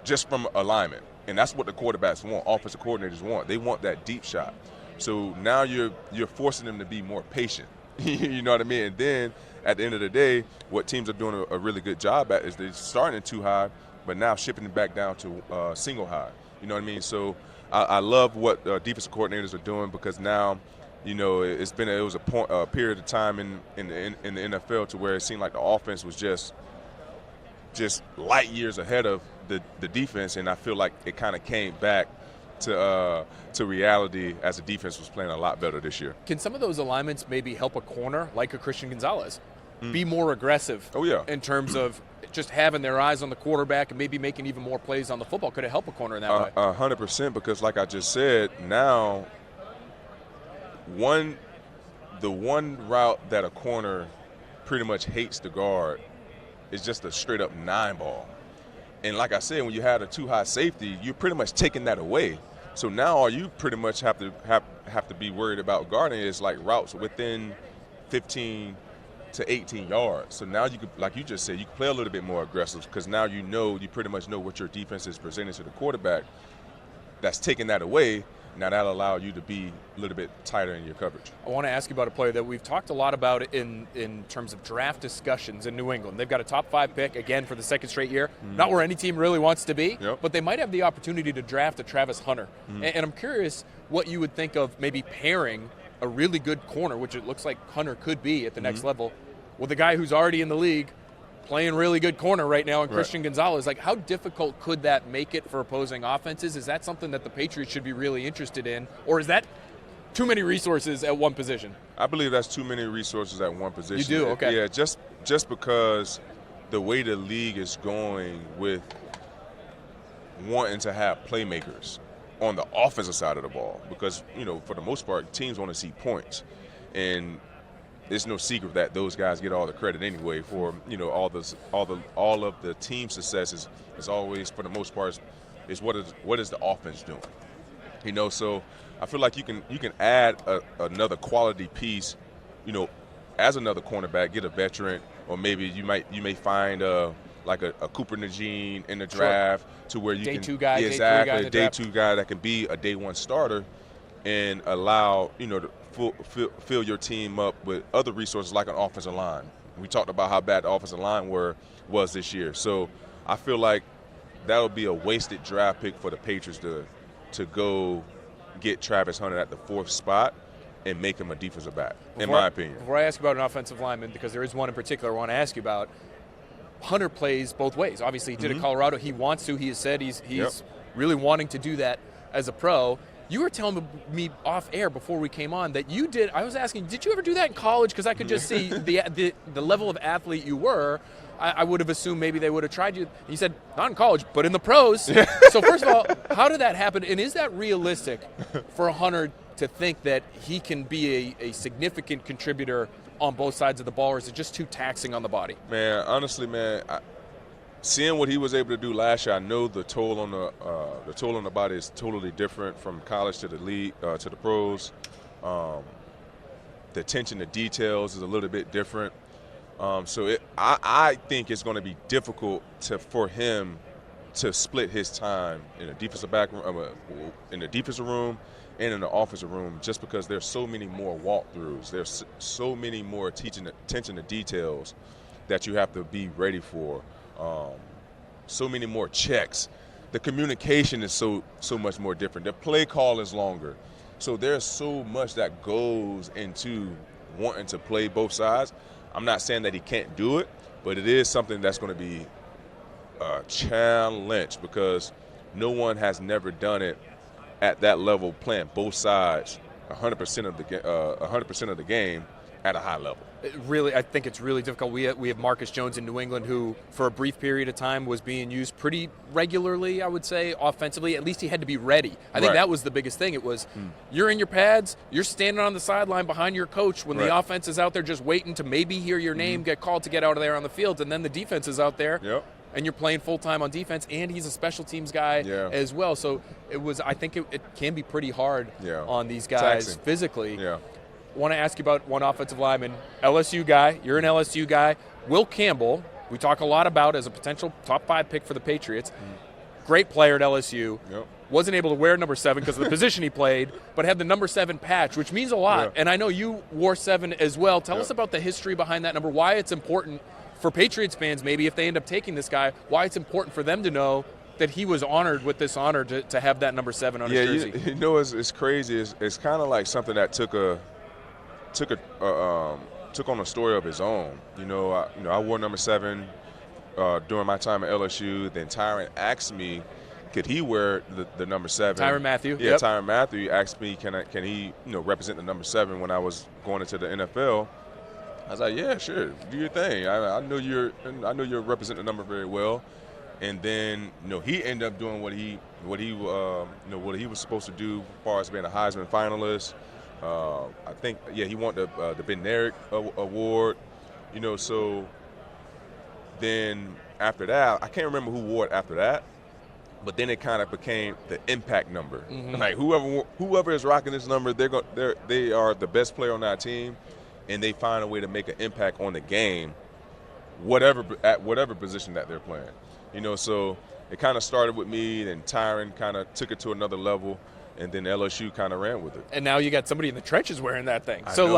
just from alignment. And that's what the quarterbacks want, offensive coordinators want. They want that deep shot. So now you're forcing them to be more patient. You know what I mean? And then at the end of the day, what teams are doing a really good job at is they're starting too high, but now shipping it back down to single high. You know what I mean? So I love what defensive coordinators are doing because now, you know, it was a period of time in the NFL to where it seemed like the offense was just light years ahead of the defense, and I feel like it kind of came back to reality as the defense was playing a lot better this year. Can some of those alignments maybe help a corner like a Christian Gonzalez be more aggressive? Oh, yeah. In terms of just having their eyes on the quarterback and maybe making even more plays on the football? Could it help a corner in that way? 100%, because like I just said, now the one route that a corner pretty much hates to guard is just a straight up 9-ball. And like I said, when you have a too high safety, you're pretty much taking that away. So now all you pretty much have to be worried about guarding is like routes within 15 to 18 yards. So now you could, like you just said, you can play a little bit more aggressive because now you pretty much know what your defense is presenting to the quarterback. That's taking that away. Now that'll allow you to be a little bit tighter in your coverage. I want to ask you about a player that we've talked a lot about in terms of draft discussions in New England. They've got a top 5 pick, again, for the second straight year. Not where any team really wants to be, but they might have the opportunity to draft a Travis Hunter. And I'm curious what you would think of maybe pairing a really good corner, which it looks like Hunter could be at the next level, with a guy who's already in the league playing really good corner right now in Christian Gonzalez. Like, how difficult could that make it for opposing offenses? Is that something that the Patriots should be really interested in? Or is that too many resources at one position? I believe that's too many resources at one position. You do? Okay. Yeah, just because the way the league is going with wanting to have playmakers on the offensive side of the ball, because, you know, for the most part, teams want to see points. And it's no secret that those guys get all the credit anyway for, you know, all of the team successes is always, for the most part, is what is the offense doing. You know, so I feel like you can add another quality piece, you know, as another cornerback, get a veteran, or maybe you may find like a Cooper Najee in the draft to where you day can two guy, exactly day 3 guy a day 2 guy that can be a day 1 starter and allow, you know, to fill your team up with other resources like an offensive line. We talked about how bad the offensive line was this year. So I feel like that'll be a wasted draft pick for the Patriots to go get Travis Hunter at the 4th spot and make him a defensive back, in my opinion. Before I ask you about an offensive lineman, because there is one in particular I want to ask you about, Hunter plays both ways. Obviously, he did at Colorado. He wants to. He has said he's really wanting to do that as a pro. You were telling me off air before we came on that you did. I was asking, did you ever do that in college? Because I could just see the level of athlete you were. I would have assumed maybe they would have tried you. You said, not in college, but in the pros. So first of all, how did that happen? And is that realistic for Hunter to think that he can be a significant contributor on both sides of the ball, or is it just too taxing on the body? Man, honestly, man, seeing what he was able to do last year, I know the toll on the body is totally different from college to the league to the pros. The attention to details is a little bit different. So I think it's going to be difficult for him to split his time in a defensive in the defensive room and in the offensive room, just because there's so many more walkthroughs. There's so many more attention to details that you have to be ready for. So many more checks. The communication is so much more different. The play call is longer. So there's so much that goes into wanting to play both sides. I'm not saying that he can't do it, but it is something that's going to be a challenge because no one has never done it at that level, playing both sides 100% of the game at a high level. Really, I think it's really difficult. We have Marcus Jones in New England, who for a brief period of time was being used pretty regularly, I would say, offensively. At least he had to be ready. I think that was the biggest thing. It was you're in your pads, you're standing on the sideline behind your coach when the offense is out there just waiting to maybe hear your name get called to get out of there on the field, and then the defense is out there. And you're playing full-time on defense, and he's a special teams guy as well. So I think it can be pretty hard on these guys physically. want to ask you about one offensive lineman, LSU guy. You're an LSU guy. Will Campbell, we talk a lot about as a potential top 5 pick for the Patriots. Great player at LSU. Yep. Wasn't able to wear number 7 because of the position he played, but had the number 7 patch, which means a lot. Yeah. And I know you wore 7 as well. Tell Yep. us about the history behind that number, why it's important for Patriots fans, maybe if they end up taking this guy, why it's important for them to know that he was honored with this honor to have that number 7 on his jersey. You know, it's crazy. It's kind of like something that took on a story of his own. I wore number 7 during my time at LSU. Then Tyron asked me, could he wear the number 7? Tyrann Mathieu. Yeah, Yep. Tyrann Mathieu asked me, can he represent the number 7 when I was going into the NFL. I was like, yeah, sure, do your thing. I know you're representing the number very well. And then he ended up doing what he was supposed to do as far as being a Heisman finalist. I think he won the Ben Derrick award. So then after that, I can't remember who wore it after that. But then it kind of became the impact number. Mm-hmm. Like whoever is rocking this number, they are the best player on that team, and they find a way to make an impact on the game, at whatever position that they're playing. So it kind of started with me, and Tyron kind of took it to another level, and then LSU kind of ran with it. And now you got somebody in the trenches wearing that thing. I So, know.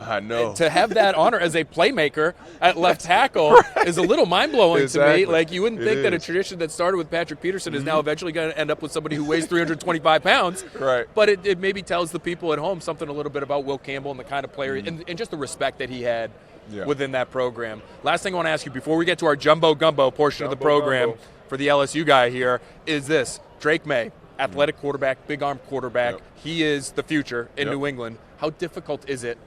I know. To have that honor as a playmaker at left tackle is a little mind-blowing Exactly. to me. Like, you wouldn't It think that a is. tradition that started with Patrick Peterson is now eventually going to end up with somebody who weighs 325 pounds. Right. But it maybe tells the people at home something a little bit about Will Campbell and the kind of player and just the respect that he had within that program. Last thing I want to ask you before we get to our jumbo gumbo portion of the program for the LSU guy here is this. Drake Maye. Athletic quarterback, big arm quarterback. Yep. He is the future in Yep. New England. How difficult is it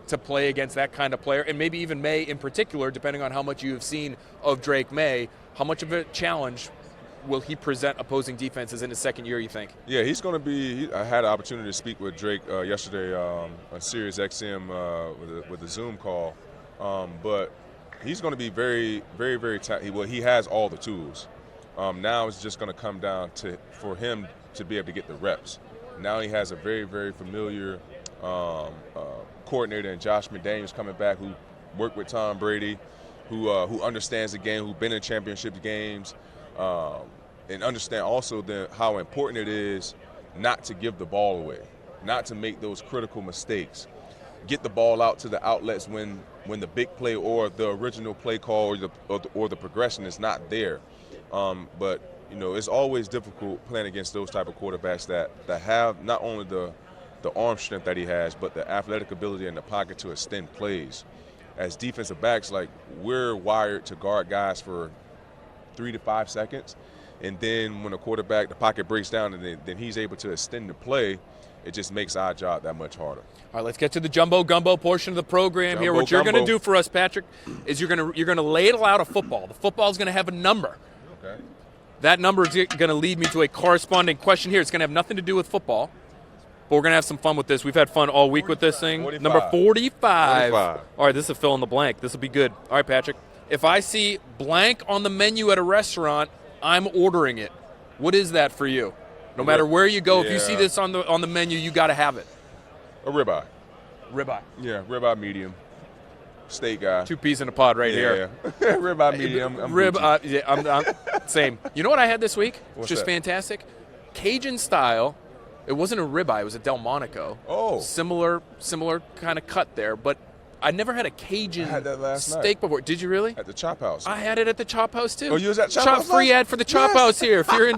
to play against that kind of player? And maybe even Maye in particular, depending on how much you have seen of Drake Maye, how much of a challenge will he present opposing defenses in his second year, you think? Yeah, he's going to be. I had an opportunity to speak with Drake yesterday on Sirius XM with a Zoom call, but he's going to be very, very, very he has all the tools. Now it's just going to come down for him to be able to get the reps. Now he has a very, very familiar coordinator in Josh McDaniels coming back, who worked with Tom Brady, who understands the game, who's been in championship games, and understand also how important it is not to give the ball away, not to make those critical mistakes. Get the ball out to the outlets when the big play or the original play call or the progression is not there. But it's always difficult playing against those type of quarterbacks that have not only the arm strength that he has, but the athletic ability in the pocket to extend plays. As defensive backs, we're wired to guard guys for 3 to 5 seconds, and then when the pocket breaks down, and then he's able to extend the play, it just makes our job that much harder. All right, let's get to the jumbo gumbo portion of the program here. What you're going to do for us, Patrick, is you're going to ladle out a football. The football is going to have a number. Okay. That number is going to lead me to a corresponding question here. It's going to have nothing to do with football, but we're going to have some fun with this. We've had fun all week with this thing. 45. Number 45. 45. All right, this is a fill in the blank. This will be good. All right, Patrick. If I see blank on the menu at a restaurant, I'm ordering it. What is that for you? No matter where you go, if you see this on the menu, you got to have it. A ribeye. Ribeye. Yeah, ribeye medium. Steak guy. 2 peas in a pod right here. Yeah. Ribeye medium. I'm same. You know what I had this week? What's Just that? fantastic. Cajun style. It wasn't a ribeye. It was a Delmonico. Oh. Similar kind of cut there, but I never had a Cajun I had that last steak before. Did you really? At the Chop House. I had it at the Chop House too. Oh, you was at Chop House? Free ad for the Chop House here. If you're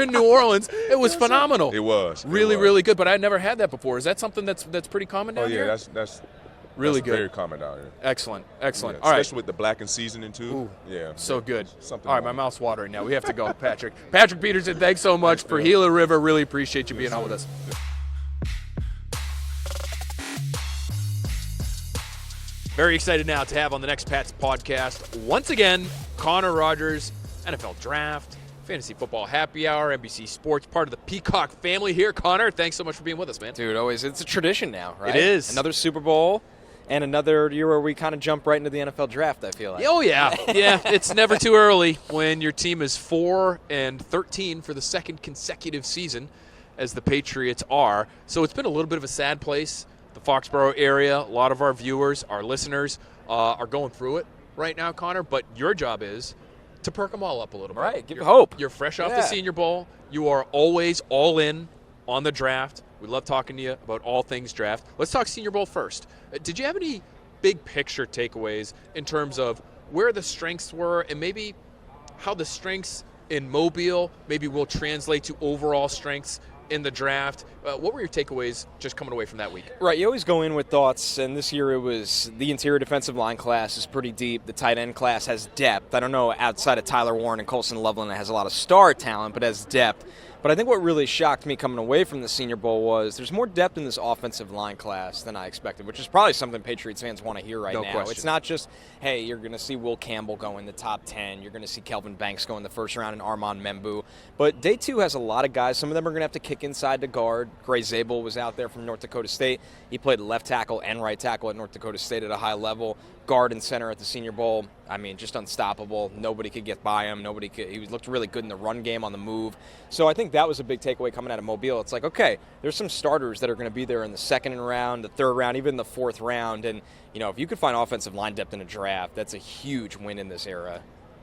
in New Orleans, it was phenomenal. It was. Really, really good. But I had never had that before. Is that something that's pretty common down here? That's really that's good. Very common down here. Excellent. Yeah, All right. especially with the blackened seasoning too. Ooh, yeah. so good. Something All right, my wrong. mouth's watering now. We have to go, Patrick. Patrick Peterson, thanks so much for Gila River. Really appreciate you being on with us. Very excited now to have on the Next Pats podcast, once again, Connor Rogers, NFL Draft, Fantasy Football Happy Hour, NBC Sports, part of the Peacock family here. Connor, thanks so much for being with us, man. Dude, always. It's a tradition now, right? It is. Another Super Bowl and another year where we kind of jump right into the NFL draft, I feel like. Oh, yeah. Yeah, it's never too early when your team is 4-13 for the second consecutive season, as the Patriots are. So it's been a little bit of a sad place the Foxborough area, a lot of our viewers, our listeners are going through it right now, Connor, but your job is to perk them all up a little bit. Right, give hope. You're fresh off the Senior Bowl. You are always all in on the draft. We love talking to you about all things draft. Let's talk Senior Bowl first. Did you have any big picture takeaways in terms of where the strengths were and maybe how the strengths in Mobile maybe will translate to overall strengths in the draft? What were your takeaways just coming away from that week? Right, you always go in with thoughts, and this year it was the interior defensive line class is pretty deep. The tight end class has depth. I don't know, outside of Tyler Warren and Colson Loveland, it has a lot of star talent, but has depth. But I think what really shocked me coming away from the Senior Bowl was there's more depth in this offensive line class than I expected, which is probably something Patriots fans want to hear right now. Question. It's not just, hey, you're going to see Will Campbell go in the top 10. You're going to see Kelvin Banks go in the first round and Armand Membu. But day two has a lot of guys. Some of them are going to have to kick inside to guard. Gray Zabel was out there from North Dakota State. He played left tackle and right tackle at North Dakota State at a high level. Guard and center at the Senior Bowl. I mean, just unstoppable. Nobody could get by him. He looked really good in the run game on the move. So I think that was a big takeaway coming out of Mobile. It's like, okay, there's some starters that are going to be there in the second round, the third round, even the fourth round. And, if you could find offensive line depth in a draft, that's a huge win in this era.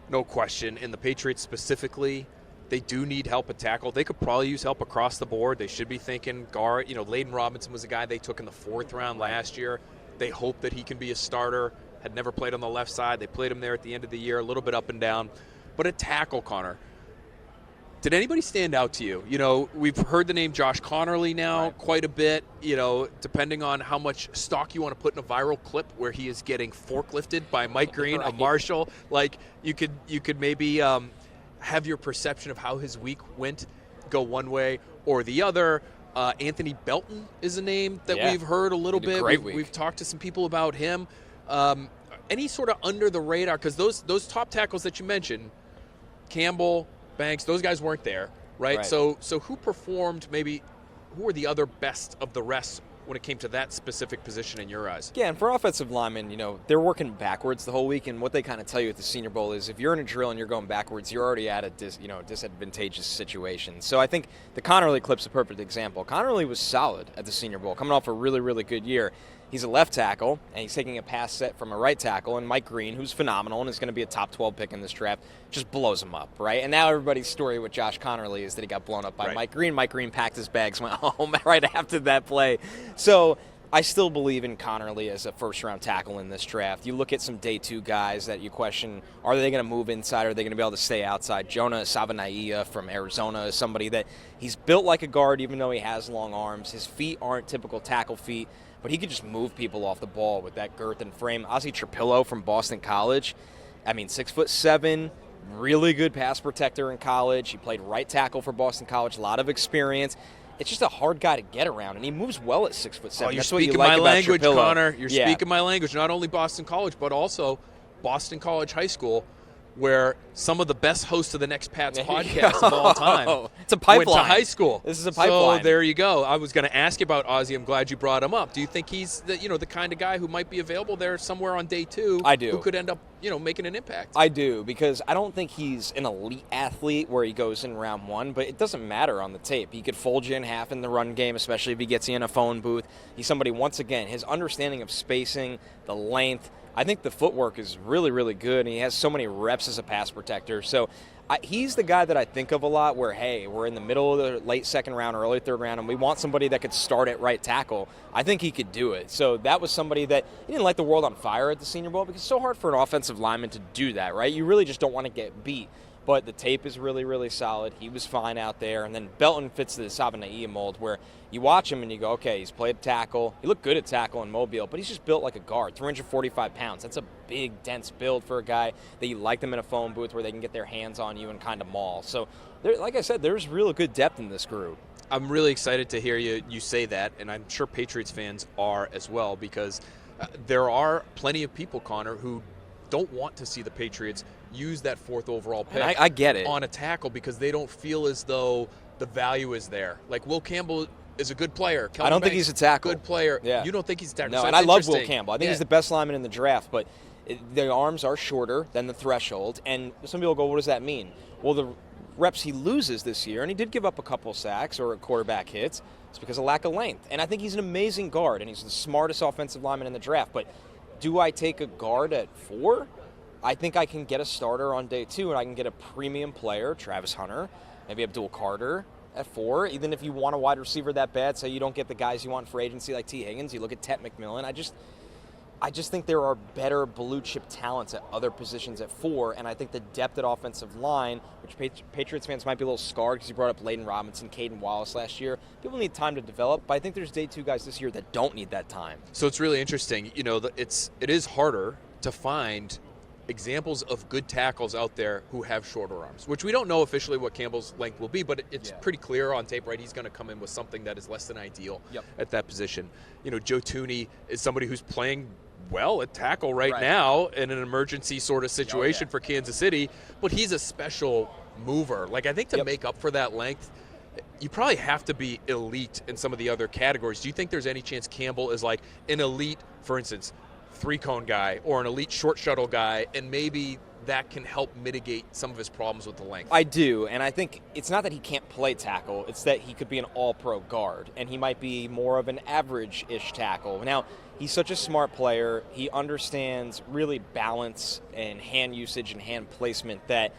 No question. And the Patriots specifically, they do need help at tackle. They could probably use help across the board. They should be thinking guard. Layden Robinson was a guy they took in the fourth round last year. They hope that he can be a starter. Had never played on the left side. They played him there at the end of the year, a little bit up and down. But at tackle, Connor, did anybody stand out to you? We've heard the name Josh Connerly now quite a bit, depending on how much stock you want to put in a viral clip where he is getting forklifted by Mike Green, a Marshall. Like, you could maybe have your perception of how his week went go one way or the other. Anthony Belton is a name that we've heard a little bit. We've talked to some people about him. Any sort of under the radar, because those top tackles that you mentioned, Campbell, Banks, those guys weren't there, right? So who performed, maybe who were the other best of the rest when it came to that specific position in your eyes? Yeah, and for offensive linemen, they're working backwards the whole week, and what they kind of tell you at the Senior Bowl is if you're in a drill and you're going backwards, you're already at a disadvantageous situation. So I think the Connerly clip's a perfect example. Connerly was solid at the Senior Bowl, coming off a really, really good year. He's a left tackle, and he's taking a pass set from a right tackle, and Mike Green, who's phenomenal and is going to be a top 12 pick in this draft, just blows him up, right? And now everybody's story with Josh Connerly is that he got blown up by Mike Green. Mike Green packed his bags, went home right after that play. So I still believe in Connerly as a first-round tackle in this draft. You look at some day two guys that you question, are they going to move inside? Are they going to be able to stay outside? Jonah Savanaia from Arizona is somebody that he's built like a guard even though he has long arms. His feet aren't typical tackle feet, but he could just move people off the ball with that girth and frame. Ozzie Trapillo from Boston College, 6'7", really good pass protector in college. He played right tackle for Boston College, a lot of experience. It's just a hard guy to get around, and he moves well at 6'7". Oh, you're That's what you speaking like my about language, Trapillo. Connor. You're speaking my language. Not only Boston College, but also Boston College High School, where some of the best hosts of the Next Pats podcast of all time it's a pipeline. went to high school. This is a pipeline. So there you go. I was going to ask you about Ozzie. I'm glad you brought him up. Do you think he's the kind of guy who might be available there somewhere on day two? I do. Who could end up making an impact? I do, because I don't think he's an elite athlete where he goes in round one, but it doesn't matter on the tape. He could fold you in half in the run game, especially if he gets you in a phone booth. He's somebody, once again, his understanding of spacing, the length, I think the footwork is really, really good, and he has so many reps as a pass protector. So he's the guy that I think of a lot where, hey, we're in the middle of the late second round or early third round, and we want somebody that could start at right tackle. I think he could do it. So that was somebody that he didn't light the world on fire at the Senior Bowl, because it's so hard for an offensive lineman to do that, right? You really just don't want to get beat. But the tape is really, really solid. He was fine out there. And then Belton fits the Savanaia mold where you watch him and you go, okay, he's played tackle. He looked good at tackle in Mobile, but he's just built like a guard, 345 pounds. That's a big, dense build for a guy that you like them in a phone booth where they can get their hands on you and kind of maul. So, like I said, there's real good depth in this group. I'm really excited to hear you say that, and I'm sure Patriots fans are as well, because there are plenty of people, Connor, who don't want to see the Patriots use that fourth overall pick I get it. on a tackle because they don't feel as though the value is there. Like, Will Campbell is a good player. I don't think he's a tackle. Good player. Yeah. You don't think he's a tackle. No, So and I that's love Will interesting. Campbell. I think he's the best lineman in the draft, but the arms are shorter than the threshold, and some people go, what does that mean? Well, the reps he loses this year, and he did give up a couple sacks or quarterback hits, it's because of lack of length. And I think he's an amazing guard, and he's the smartest offensive lineman in the draft. But do I take a guard at 4? I think I can get a starter on day 2, and I can get a premium player, Travis Hunter, maybe Abdul Carter at 4. Even if you want a wide receiver that bad, say you don't get the guys you want for agency like T. Higgins, you look at Tet McMillan. I just think there are better blue-chip talents at other positions at 4, and I think the depth at offensive line, which Patriots fans might be a little scarred because you brought up Layden Robinson, Caden Wallace last year. People need time to develop, but I think there's day 2 guys this year that don't need that time. So it's really interesting. You know, it is harder to find examples of good tackles out there who have shorter arms, which we don't know officially what Campbell's length will be, but it's pretty clear on tape, right? He's going to come in with something that is less than ideal at that position. You know, Joe Thuney is somebody who's playing well at tackle right now in an emergency sort of situation for Kansas City, but he's a special mover. Like, I think to make up for that length, you probably have to be elite in some of the other categories. Do you think there's any chance Campbell is like an elite, for instance, 3-cone guy or an elite short shuttle guy, and maybe that can help mitigate some of his problems with the length? I do, and I think it's not that he can't play tackle, it's that he could be an all-pro guard, and he might be more of an average-ish tackle. Now, he's such a smart player. He understands really balance and hand usage and hand placement that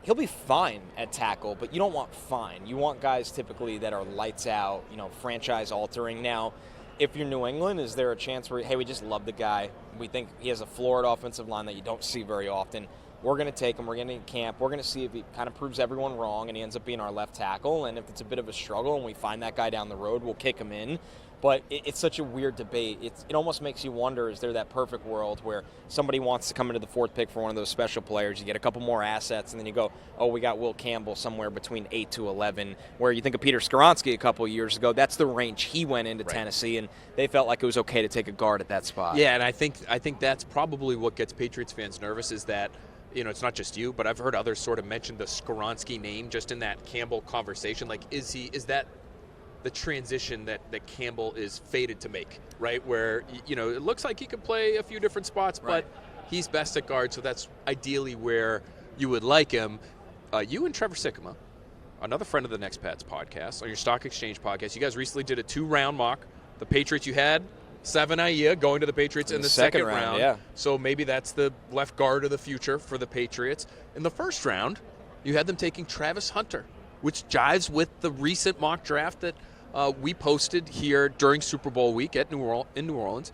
he'll be fine at tackle, but you don't want fine. You want guys typically that are lights out, franchise-altering. Now, if you're New England, is there a chance where, hey, we just love the guy, we think he has a floor at offensive line that you don't see very often, we're going to take him, we're going to camp, we're going to see if he kind of proves everyone wrong and he ends up being our left tackle, and if it's a bit of a struggle and we find that guy down the road, we'll kick him in. But it's such a weird debate. It almost makes you wonder, is there that perfect world where somebody wants to come into the 4th pick for one of those special players, you get a couple more assets, and then you go, oh, we got Will Campbell somewhere between 8 to 11, where you think of Peter Skoronski a couple of years ago, that's the range he went into Tennessee, and they felt like it was okay to take a guard at that spot. Yeah, and I think that's probably what gets Patriots fans nervous, is that, it's not just you, but I've heard others sort of mention the Skoronski name just in that Campbell conversation. Like, is that the transition that Campbell is fated to make, right? Where, it looks like he could play a few different spots, but he's best at guard, so that's ideally where you would like him. You and Trevor Sikkema, another friend of the Next Pats podcast, on your Stock Exchange podcast, you guys recently did a 2-round mock. The Patriots, you had Seven Aia going to the Patriots in the second round. Yeah. So maybe that's the left guard of the future for the Patriots. In the first round, you had them taking Travis Hunter, which jives with the recent mock draft that we posted here during Super Bowl week in New Orleans.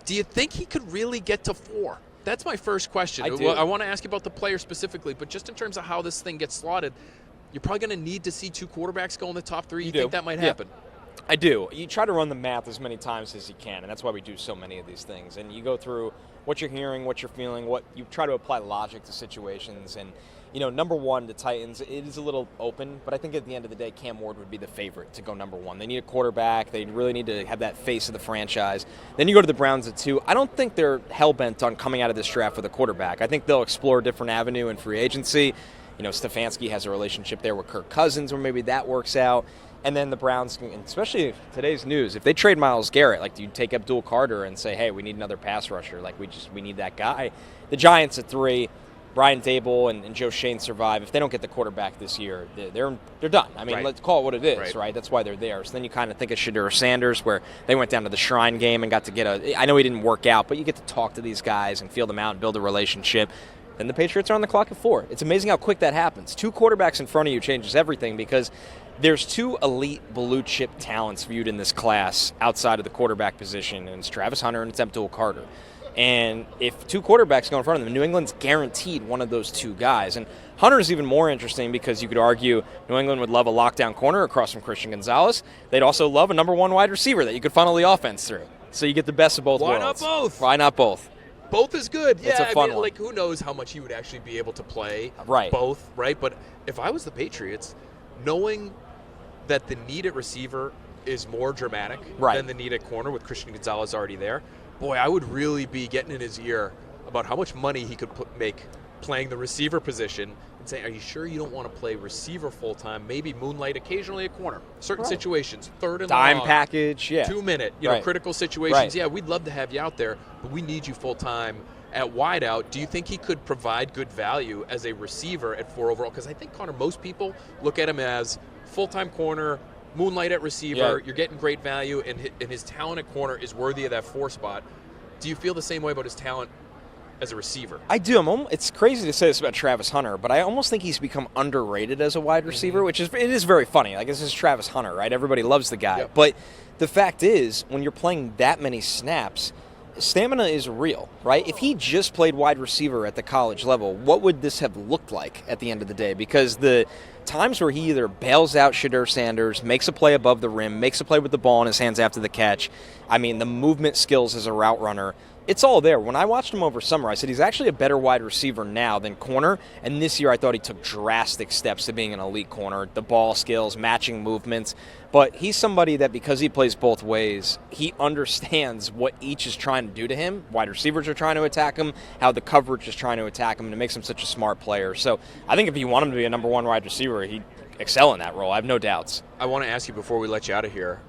Do you think he could really get to 4? That's my first question. I want to ask you about the player specifically, but just in terms of how this thing gets slotted, you're probably going to need to see 2 quarterbacks go in the top 3. You think that might happen? I do. You try to run the math as many times as you can, and that's why we do so many of these things. And you go through what you're hearing, what you're feeling, what you try to apply logic to situations. And, number 1, the Titans, it is a little open, but I think at the end of the day, Cam Ward would be the favorite to go number 1. They need a quarterback. They really need to have that face of the franchise. Then you go to the Browns at 2. I don't think they're hell-bent on coming out of this draft with a quarterback. I think they'll explore a different avenue in free agency. Stefanski has a relationship there with Kirk Cousins, where maybe that works out. And then the Browns, especially today's news, if they trade Myles Garrett, like, do you take Abdul Carter and say, hey, we need another pass rusher? Like, we need that guy. The Giants at 3, Brian Dable and Joe Shane survive. If they don't get the quarterback this year, they're done. I mean, let's call it what it is, right? That's why they're there. So then you kind of think of Shedeur Sanders, where they went down to the Shrine game and got to get I know he didn't work out, but you get to talk to these guys and feel them out and build a relationship. Then the Patriots are on the clock at 4. It's amazing how quick that happens. 2 quarterbacks in front of you changes everything, because there's 2 elite blue-chip talents viewed in this class outside of the quarterback position, and it's Travis Hunter and it's Abdul Carter. And if 2 quarterbacks go in front of them, New England's guaranteed one of those 2 guys. And Hunter's even more interesting because you could argue New England would love a lockdown corner across from Christian Gonzalez. They'd also love a number 1 wide receiver that you could funnel the offense through. So you get the best of both worlds. Why not both? Why not both? Both is good. It's a fun one. Like, who knows how much he would actually be able to play both, right? But if I was the Patriots, knowing that the need at receiver is more dramatic than the need at corner with Christian Gonzalez already there, boy, I would really be getting in his ear about how much money he could make playing the receiver position and saying, are you sure you don't want to play receiver full-time, maybe moonlight occasionally at corner? Certain situations, 3rd and dime long, package, 2-minute, critical situations. Yeah, we'd love to have you out there, but we need you full-time at wideout, do you think he could provide good value as a receiver at 4 overall? Because I think, Connor, most people look at him as full-time corner, moonlight at receiver. Yeah. You're getting great value, and his talent at corner is worthy of that 4 spot. Do you feel the same way about his talent as a receiver? I do. It's crazy to say this about Travis Hunter, but I almost think he's become underrated as a wide receiver, which it is very funny. Like, this is Travis Hunter, right? Everybody loves the guy. Yep. But the fact is, when you're playing that many snaps, stamina is real, right? If he just played wide receiver at the college level, what would this have looked like at the end of the day? Because the times where he either bails out Shadur Sanders, makes a play above the rim, makes a play with the ball in his hands after the catch, I mean, the movement skills as a route runner, it's all there. When I watched him over summer, I said he's actually a better wide receiver now than corner, and this year I thought he took drastic steps to being an elite corner, the ball skills, matching movements. But he's somebody that, because he plays both ways, he understands what each is trying to do to him. Wide receivers are trying to attack him, how the coverage is trying to attack him, and it makes him such a smart player. So I think if you want him to be a number 1 wide receiver, he'd excel in that role. I have no doubts. I want to ask you before we let you out of here,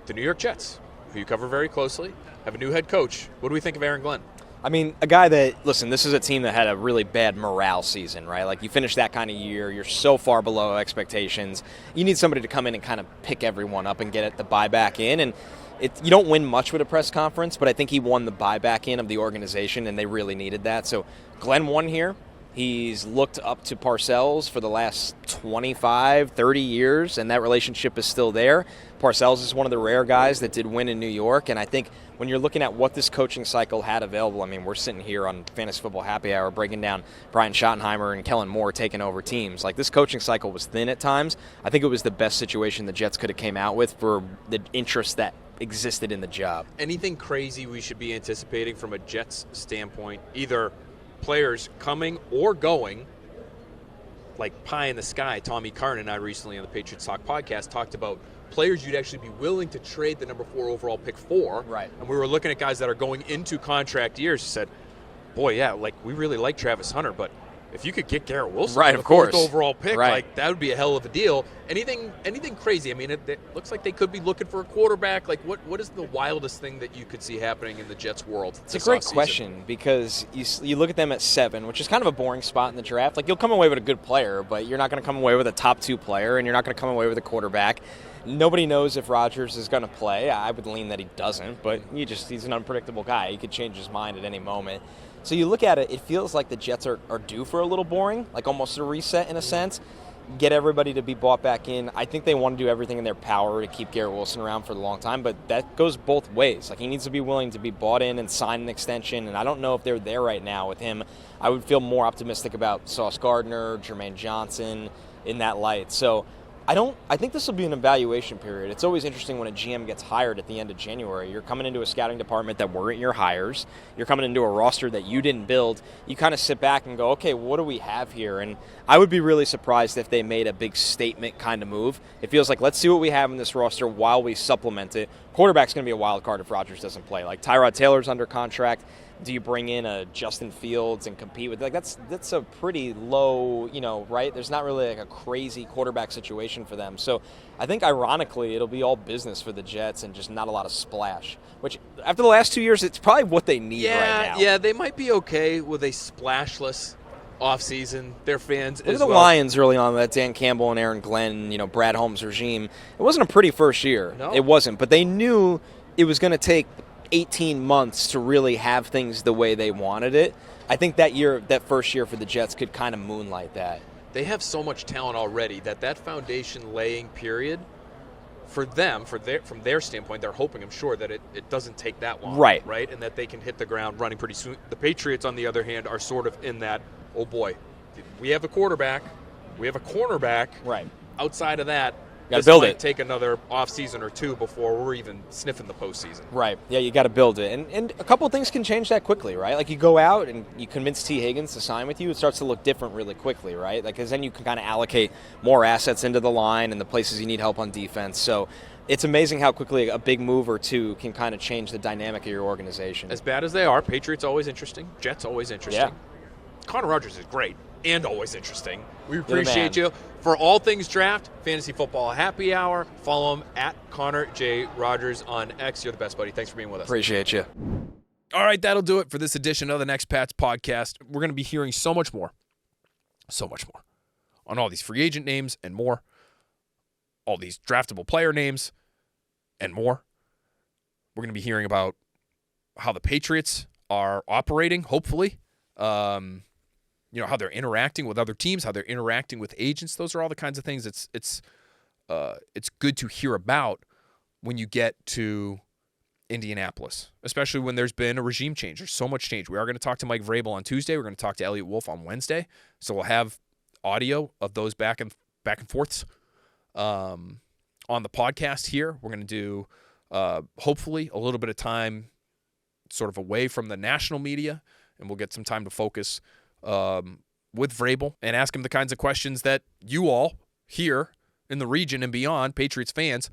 the New York Jets, who you cover very closely, have a new head coach. What do we think of Aaron Glenn? I mean, a guy that, listen, this is a team that had a really bad morale season, right? Like, you finish that kind of year, you're so far below expectations. You need somebody to come in and kind of pick everyone up and get the buyback in. And you don't win much with a press conference, but I think he won the buyback in of the organization, and they really needed that. So Glenn won here. He's looked up to Parcells for the last 25, 30 years, and that relationship is still there. Parcells is one of the rare guys that did win in New York, and I think when you're looking at what this coaching cycle had available, I mean, we're sitting here on Fantasy Football Happy Hour breaking down Brian Schottenheimer and Kellen Moore taking over teams. Like, this coaching cycle was thin at times. I think it was the best situation the Jets could have came out with for the interest that existed in the job. Anything crazy we should be anticipating from a Jets standpoint, either players coming or going, like pie in the sky? Tommy Karn and I recently on the Patriots Talk podcast talked about players you'd actually be willing to trade the number 4 overall pick for. Right. And we were looking at guys that are going into contract years. Said, boy, yeah, like, we really like Travis Hunter, but if you could get Garrett Wilson, right, the of course, 4th overall pick, right, like, that would be a hell of a deal. Anything crazy? I mean, it looks like they could be looking for a quarterback. Like, what is the wildest thing that you could see happening in the Jets' world? It's a great question, because you look at them at 7, which is kind of a boring spot in the draft. Like, you'll come away with a good player, but you're not going to come away with a top 2 player, and you're not going to come away with a quarterback. Nobody knows if Rodgers is going to play. I would lean that he doesn't, but he's an unpredictable guy. He could change his mind at any moment. So you look at it, it feels like the Jets are due for a little boring, like almost a reset in a sense. Get everybody to be bought back in. I think they want to do everything in their power to keep Garrett Wilson around for a long time, but that goes both ways. Like, he needs to be willing to be bought in and sign an extension, and I don't know if they're there right now with him. I would feel more optimistic about Sauce Gardner, Jermaine Johnson in that light. So I think this will be an evaluation period. It's always interesting when a GM gets hired at the end of January. You're coming into a scouting department that weren't your hires. You're coming into a roster that you didn't build. You kind of sit back and go, okay, what do we have here? And I would be really surprised if they made a big statement kind of move. It feels like, let's see what we have in this roster while we supplement it. Quarterback's going to be a wild card if Rodgers doesn't play. Like, Tyrod Taylor's under contract. Do you bring in a Justin Fields and compete with, like, that's a pretty low, right? There's not really like a crazy quarterback situation for them. So I think ironically it'll be all business for the Jets and just not a lot of splash, which after the last 2 years, it's probably what they need right now. Yeah, they might be okay with a splashless offseason. Their fans Look as at the well. Lions early on, that Dan Campbell and Aaron Glenn, Brad Holmes regime. It wasn't a pretty first year. No. It wasn't, but they knew it was going to take 18 months to really have things the way they wanted it. I think that first year for the Jets could kind of moonlight that. They have so much talent already that foundation laying period for them, from their standpoint, they're hoping, I'm sure, that it doesn't take that long. Right. And that they can hit the ground running pretty soon. The Patriots, on the other hand, are sort of in that, oh boy, we have a quarterback, we have a cornerback. Right. Outside of that, Gotta this build might it. take another offseason or two before we're even sniffing the postseason. Right. Yeah, you got to build it. And a couple of things can change that quickly, right? Like, you go out and you convince T. Higgins to sign with you, it starts to look different really quickly, right? Like, because then you can kind of allocate more assets into the line and the places you need help on defense. So it's amazing how quickly a big move or two can kind of change the dynamic of your organization. As bad as they are, Patriots always interesting, Jets always interesting. Yeah. Connor Rogers is great and always interesting. We the appreciate man. you. For all things draft, Fantasy Football Happy Hour, follow him at Connor J. Rogers on X. You're the best, buddy. Thanks for being with us. Appreciate you. All right, that'll do it for this edition of the Next Pats podcast. We're going to be hearing so much more on all these free agent names and more, all these draftable player names and more. We're going to be hearing about how the Patriots are operating, hopefully. How they're interacting with other teams, how they're interacting with agents. Those are all the kinds of things it's good to hear about when you get to Indianapolis, especially when there's been a regime change. There's so much change. We are going to talk to Mike Vrabel on Tuesday. We're going to talk to Elliot Wolf on Wednesday. So we'll have audio of those back and forths on the podcast here. We're going to do hopefully a little bit of time sort of away from the national media, and we'll get some time to focus with Vrabel and ask him the kinds of questions that you all here in the region and beyond, Patriots fans,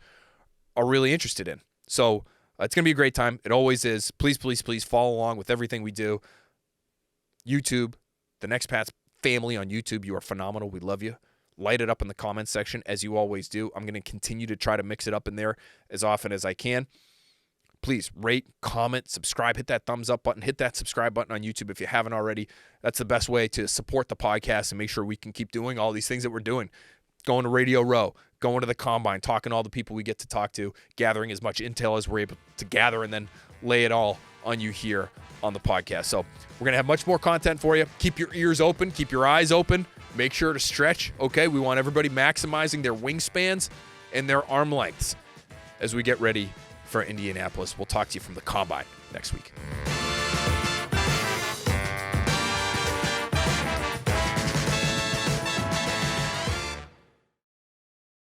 are really interested in. So it's going to be a great time. It always is. Please, please, please follow along with everything we do. YouTube, the Next Pats family on YouTube. You are phenomenal. We love you. Light it up in the comments section as you always do. I'm going to continue to try to mix it up in there as often as I can. Please rate, comment, subscribe, hit that thumbs up button, hit that subscribe button on YouTube if you haven't already. That's the best way to support the podcast and make sure we can keep doing all these things that we're doing. Going to Radio Row, going to the Combine, talking to all the people we get to talk to, gathering as much intel as we're able to gather, and then lay it all on you here on the podcast. So we're going to have much more content for you. Keep your ears open. Keep your eyes open. Make sure to stretch, okay? We want everybody maximizing their wingspans and their arm lengths as we get ready for Indianapolis. We'll talk to you from the Combine next week.